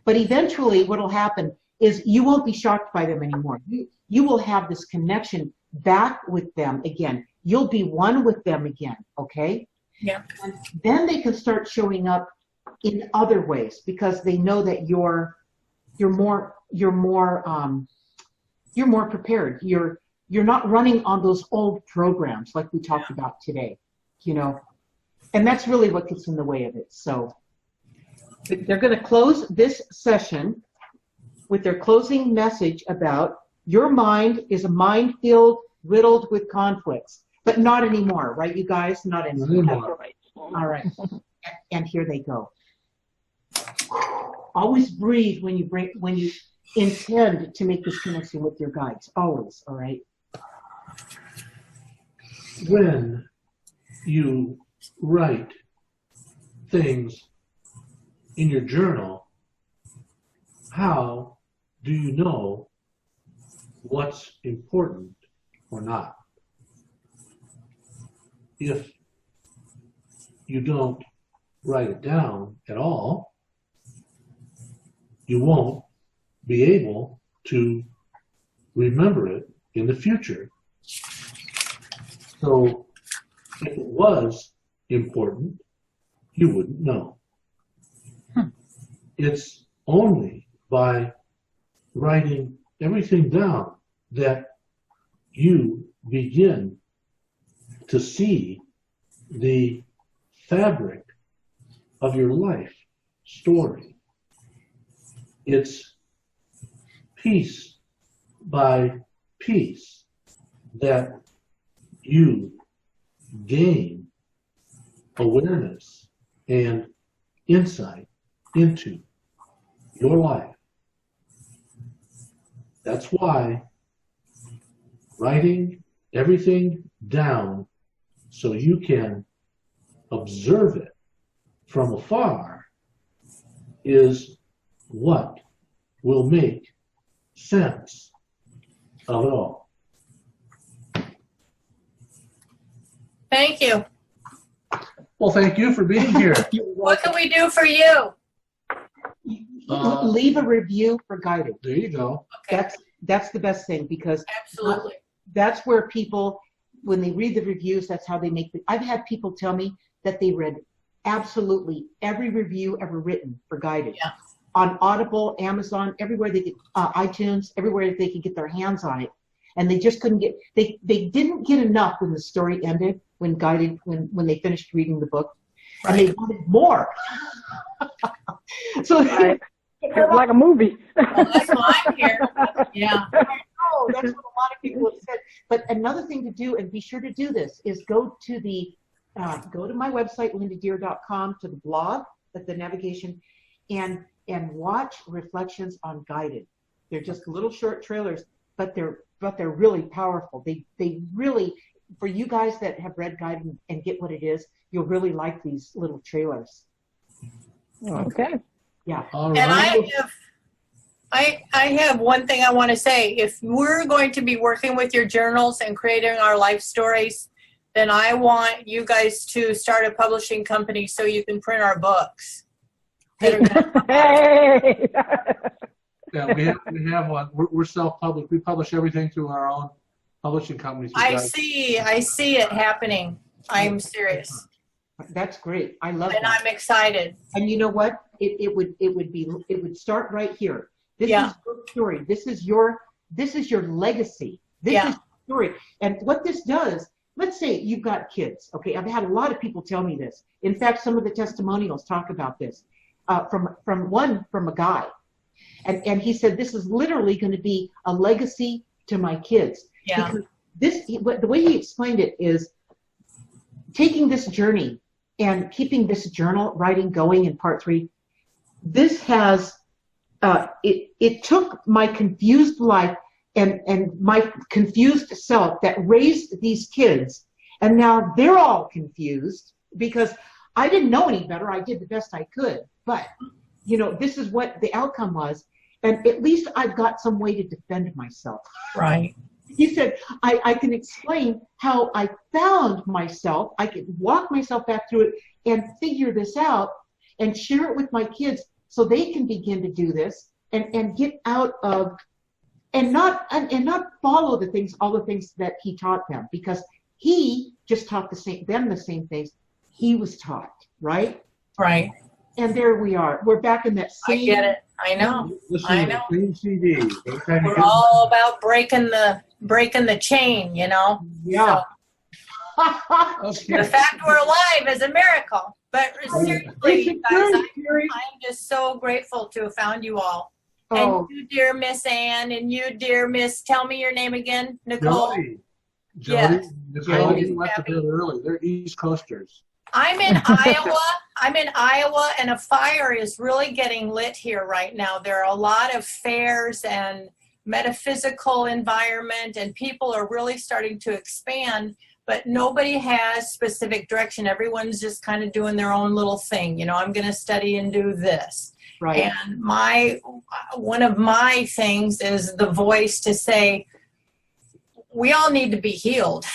But eventually what will happen is you won't be shocked by them anymore. You will have this connection back with them again. You'll be one with them again, okay? Yeah. And then they can start showing up in other ways because they know that you're more prepared. You're not running on those old programs like we talked about today, you know. And that's really what gets in the way of it. So they're going to close this session with their closing message about your mind is a minefield riddled with conflicts. But not anymore, right, you guys? Not anymore. All right. And here they go. Always breathe when you intend to make this connection with your guides. Always, all right? When you write things in your journal, how do you know what's important or not? If you don't write it down at all, you won't be able to remember it in the future. So if it was important, you wouldn't know. It's only by writing everything down that you begin to see the fabric of your life story. It's piece by piece that you gain awareness and insight into your life. That's why writing everything down so you can observe it from afar is what will make sense of it all. Thank you. Well, thank you for being here. What can we do for you? Leave a review for Guided. There you go. Okay. That's the best thing, because Absolutely. that's where people, when they read the reviews, that's how they make the. I've had people tell me that they read absolutely every review ever written for Guided. Yeah. On Audible, Amazon, everywhere they get, iTunes, everywhere they could get their hands on it, and they just couldn't get. They didn't get enough when the story ended, when Guided, when they finished reading the book, and they wanted more. So Right. It's like a movie. Well, that's why I'm here. Yeah. Oh, that's what a lot of people have said. But another thing to do, and be sure to do this, is go to my website, lindadeir.com, to the blog, at the navigation, and watch Reflections on Guided. They're just little short trailers, but they're really powerful. They really, for you guys that have read Guided and get what it is, you'll really like these little trailers. Okay. Yeah. All And right. I have one thing I want to say. If we're going to be working with your journals and creating our life stories, then I want you guys to start a publishing company so you can print our books. Hey. Yeah, we have one. We're self-published. We publish everything through our own publishing companies. I see it happening. I'm serious. That's great. I love And that. I'm excited. And you know what? It would start right here. This Yeah. is your story. This is your legacy. This Yeah. is your story. And what this does, let's say you've got kids. Okay, I've had a lot of people tell me this. In fact, some of the testimonials talk about this. From a guy, and he said this is literally going to be a legacy to my kids. Yeah. Because the way he explained it is taking this journey and keeping this journal writing going in part 3. This has it took my confused life and my confused self that raised these kids, and now they're all confused because I didn't know any better. I did the best I could, but this is what the outcome was, and at least I've got some way to defend myself. Right. He said, I can explain how I found myself. I can walk myself back through it and figure this out and share it with my kids so they can begin to do this and get out of, and not follow all the things that he taught them, because he just taught the same things he was taught, right? Right. And there we are. We're back in that same. I get it. I know. Listening I to know. the same CD. We're all about breaking the chain, Yeah. So, Okay. the fact we're alive is a miracle. But seriously, you guys, I'm just so grateful to have found you all. Oh. And you, dear Miss Ann, and you, dear Miss, tell me your name again, Nicole. Jody. Nicole, Jody. you went to bed early. They're East Coasters. I'm in Iowa. And a fire is really getting lit here right now. There are a lot of fairs and metaphysical environment, and people are really starting to expand, but nobody has specific direction. Everyone's just kind of doing their own little thing. I'm going to study and do this. Right. And one of my things is the voice to say, we all need to be healed.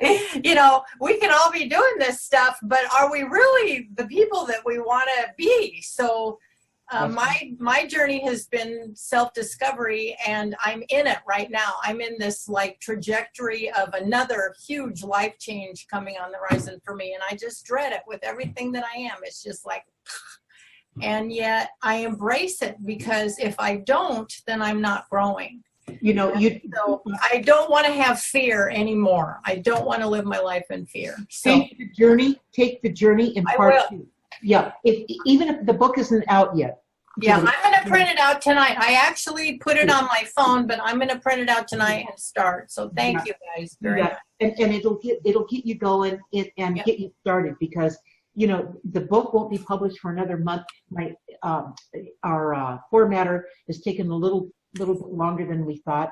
We can all be doing this stuff, but are we really the people that we want to be? So My journey has been self-discovery, and I'm in it right now. I'm in this like trajectory of another huge life change coming on the horizon for me, and I just dread it with everything that I am. It's just like, and yet I embrace it, because if I don't, then I'm not growing. So I don't want to have fear anymore. I don't want to live my life in fear. So take the journey in part 2. Yeah, even if the book isn't out yet. Yeah, I'm going to print it out tonight. I actually put it on my phone, but I'm going to print it out tonight and start. So thank you guys very much. And it'll get you going and get you started, because the book won't be published for another month. Our formatter has taken a little bit longer than we thought.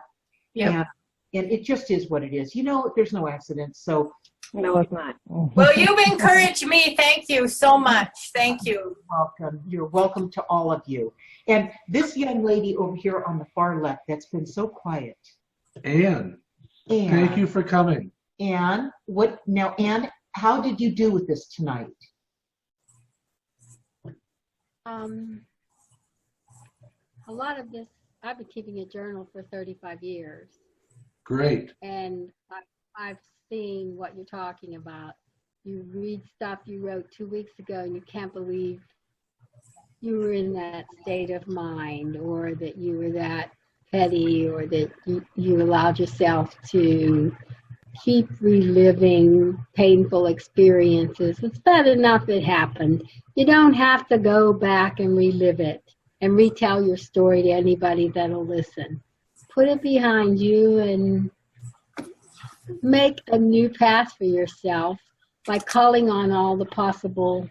Yeah. And it just is what it is. There's no accidents. So no, it's not. Well, you've encouraged me. Thank you so much. Thank you. Welcome. You're welcome to all of you. And this young lady over here on the far left that's been so quiet. Anne, thank you for coming. Anne, Anne, how did you do with this tonight? A lot of this, I've been keeping a journal for 35 years. Great. And I've seen what you're talking about. You read stuff you wrote 2 weeks ago and you can't believe you were in that state of mind, or that you were that petty, or that you allowed yourself to keep reliving painful experiences. It's bad enough it happened. You don't have to go back and relive it and retell your story to anybody that'll listen. Put it behind you and make a new path for yourself by calling on all the possible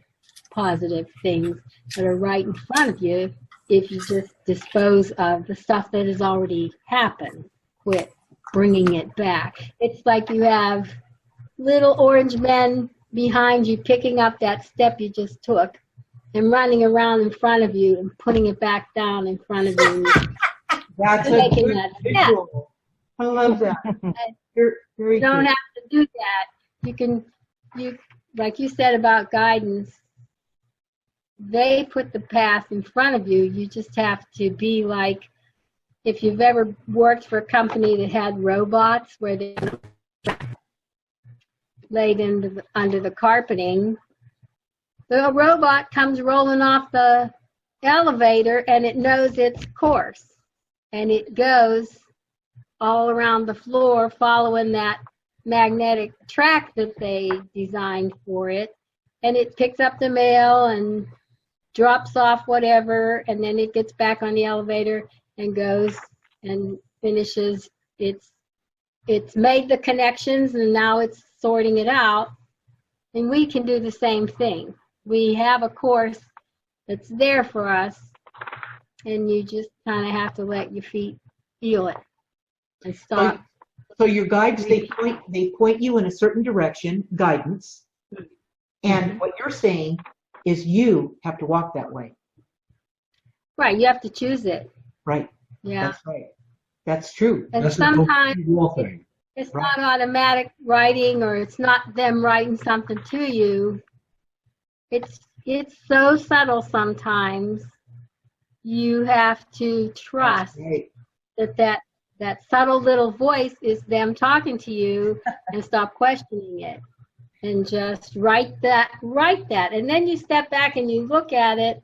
positive things that are right in front of you if you just dispose of the stuff that has already happened. Quit bringing it back. It's like you have little orange men behind you picking up that step you just took and running around in front of you and putting it back down in front of you. That's making that step. I love that. You don't have to do that. You like you said about guidance, they put the path in front of you. You just have to be like, if you've ever worked for a company that had robots where they laid under the carpeting, the robot comes rolling off the elevator and it knows its course. And it goes all around the floor following that magnetic track that they designed for it. And it picks up the mail and drops off whatever, and then it gets back on the elevator and goes and finishes. It's made the connections and now it's sorting it out. And we can do the same thing. We have a course that's there for us, and you just kind of have to let your feet feel it and stop. So your guides, they point you in a certain direction, guidance, and what you're saying is you have to walk that way. Right, you have to choose it. Right. Yeah. That's right. That's true. And sometimes it's not automatic writing, or it's not them writing something to you. It's so subtle sometimes. You have to trust that subtle little voice is them talking to you, and stop questioning it. And just write that. And then you step back and you look at it.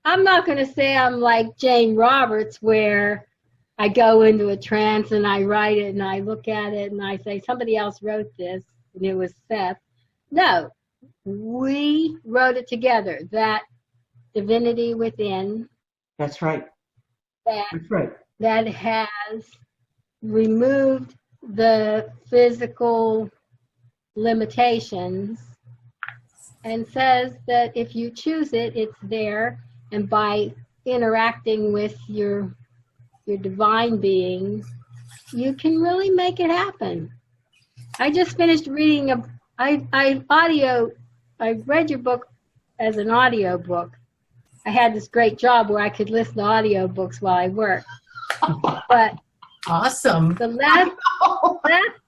I'm not going to say I'm like Jane Roberts, where I go into a trance and I write it and I look at it and I say, somebody else wrote this and it was Seth. No, we wrote it together. That divinity within. That's right. That's right. That has removed the physical limitations and says that if you choose it, it's there, and by interacting with your divine being, you can really make it happen. I just finished reading I read your book as an audio book. I had this great job where I could listen to audio books while I worked. But awesome. The last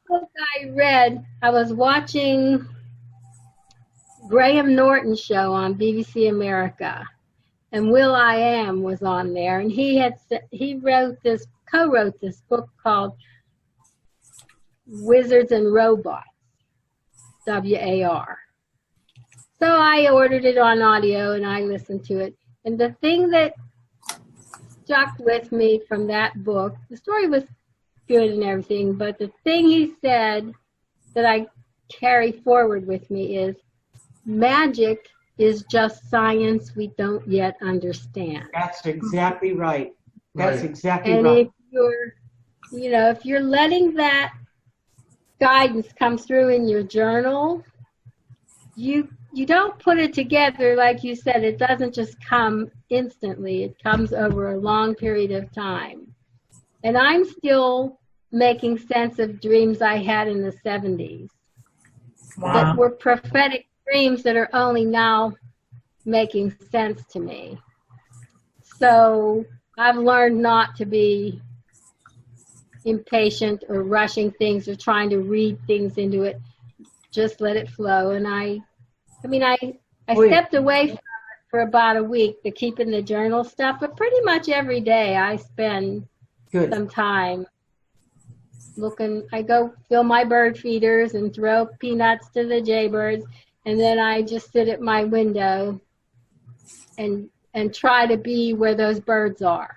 book I read, I was watching Graham Norton's show on BBC America. and Will I Am was on there, and he co-wrote this book called Wizards and Robots, WAR. So I ordered it on audio and I listened to it. And the thing that stuck with me from that book, the story was good and everything, but the thing he said that I carry forward with me is magic is just science we don't yet understand. That's exactly right. That's Right. exactly And right. if you're, if you're letting that guidance come through in your journal, you don't put it together like you said. It doesn't just come instantly. It comes over a long period of time. And I'm still making sense of dreams I had in the 70s that were prophetic dreams that are only now making sense to me. So I've learned not to be impatient or rushing things or trying to read things into it. Just let it flow. And I stepped away from it for about a week, the keeping the journal stuff, but pretty much every day I spend some time looking. I go fill my bird feeders and throw peanuts to the jaybirds, and then I just sit at my window and try to be where those birds are,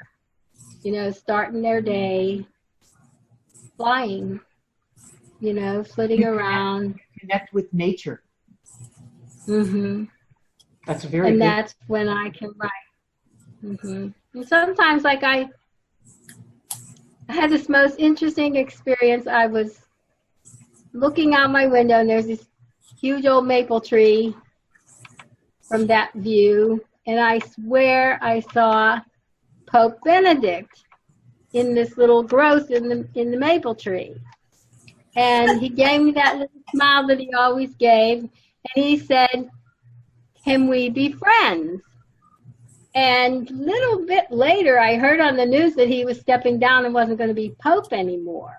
starting their day, flying, flitting around. Connect with nature. Mm-hmm. That's very And good. that's when I can write. Mm-hmm. And sometimes, like I had this most interesting experience. I was looking out my window, and there's this huge old maple tree from that view, and I swear I saw Pope Benedict in this little growth in the maple tree. And he gave me that little smile that he always gave, and he said, "Can we be friends?" And a little bit later, I heard on the news that he was stepping down and wasn't going to be Pope anymore.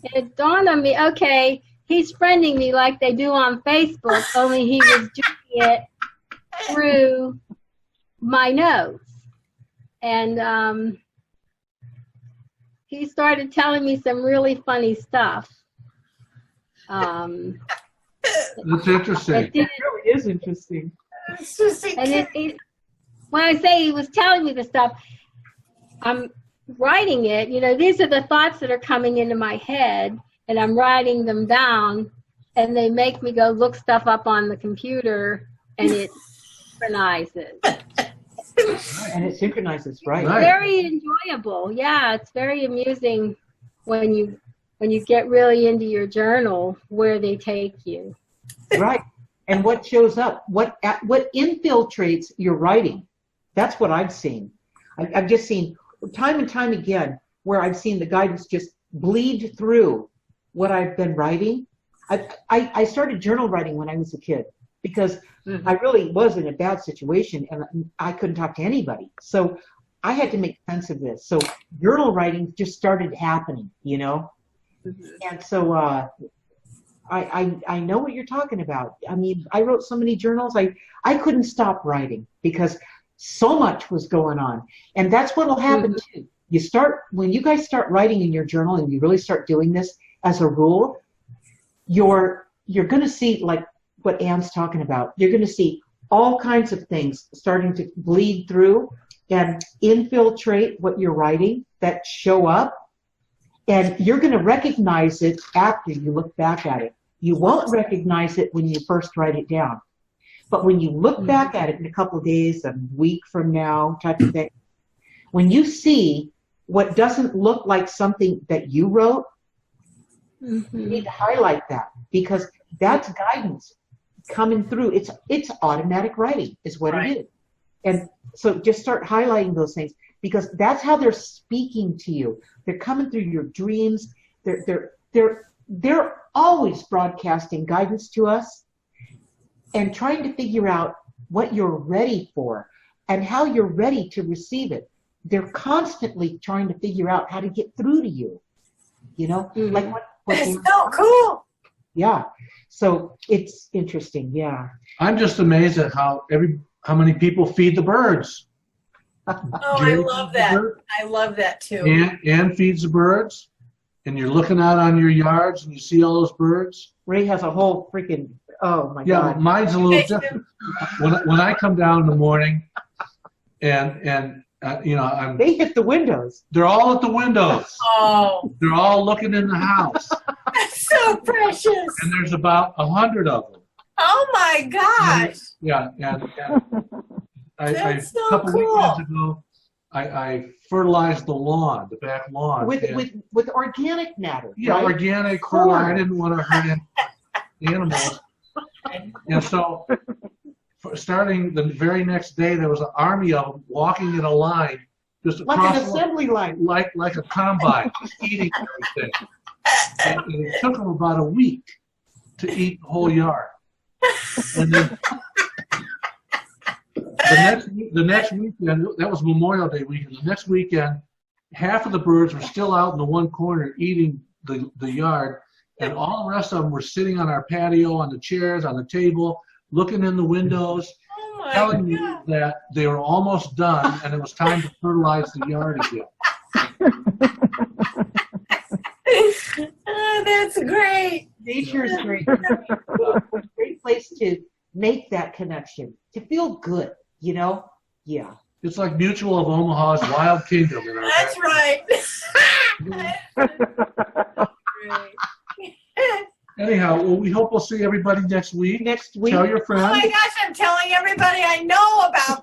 And it dawned on me, okay, he's friending me like they do on Facebook, only he was doing it through my notes. And he started telling me some really funny stuff. That's interesting. It really is interesting. And when I say he was telling me the stuff, I'm writing it. These are the thoughts that are coming into my head, and I'm writing them down, and they make me go look stuff up on the computer, and it synchronizes. And it synchronizes, right? It's very enjoyable. Yeah, it's very amusing when you get really into your journal where they take you. Right. And what shows up, what infiltrates your writing. That's what I've seen. I've just seen time and time again where I've seen the guidance just bleed through what I've been writing. I started journal writing when I was a kid because I really was in a bad situation and I couldn't talk to anybody. So I had to make sense of this. So journal writing just started happening, And so I know what you're talking about. I mean, I wrote so many journals. I couldn't stop writing because so much was going on. And that's what will happen too. When you guys start writing in your journal and you really start doing this as a rule, you're going to see, like what Anne's talking about, you're going to see all kinds of things starting to bleed through and infiltrate what you're writing that show up. And you're going to recognize it after you look back at it. You won't recognize it when you first write it down. But when you look back at it in a couple of days, a week from now, type of thing, when you see what doesn't look like something that you wrote, you need to highlight that because that's guidance coming through. It's automatic writing is what it is. And so just start highlighting those things because that's how they're speaking to you. They're coming through your dreams. They're always broadcasting guidance to us and trying to figure out what you're ready for and how you're ready to receive it. They're constantly trying to figure out how to get through to you. Like what it's so cool. Yeah. So it's interesting. Yeah. I'm just amazed at how How many people feed the birds? Oh, I love that. I love that too. Ann feeds the birds, and you're looking out on your yards and you see all those birds. Ray has a whole freaking, oh my Yeah, God. mine's a little different. When I come down in the morning, and you know, they hit the windows. They're all at the windows. Oh. They're all looking in the house. That's so precious. And there's about 100 of them. Oh my gosh. Yeah, and That's so a couple cool. weekends ago, I fertilized the lawn, the back lawn. With organic matter. Yeah, right? organic Corn. fertilizer. I didn't want to hurt any animals. And so, starting the very next day, there was an army of them walking in a line, just Like across an assembly line. like a combine, just eating everything. And it took them about a week to eat the whole yard. And then the next weekend, that was Memorial Day weekend. The next weekend, half of the birds were still out in the one corner eating the yard, and all the rest of them were sitting on our patio, on the chairs, on the table, looking in the windows, telling me that they were almost done and it was time to fertilize the yard again. Oh, that's great. Nature is great. Great place to make that connection, to feel good, you know? Yeah. It's like Mutual of Omaha's Wild Kingdom. In our That's right. Anyhow, well, we hope we'll see everybody next week. Next week. Tell your friends. Oh my gosh, I'm telling everybody I know about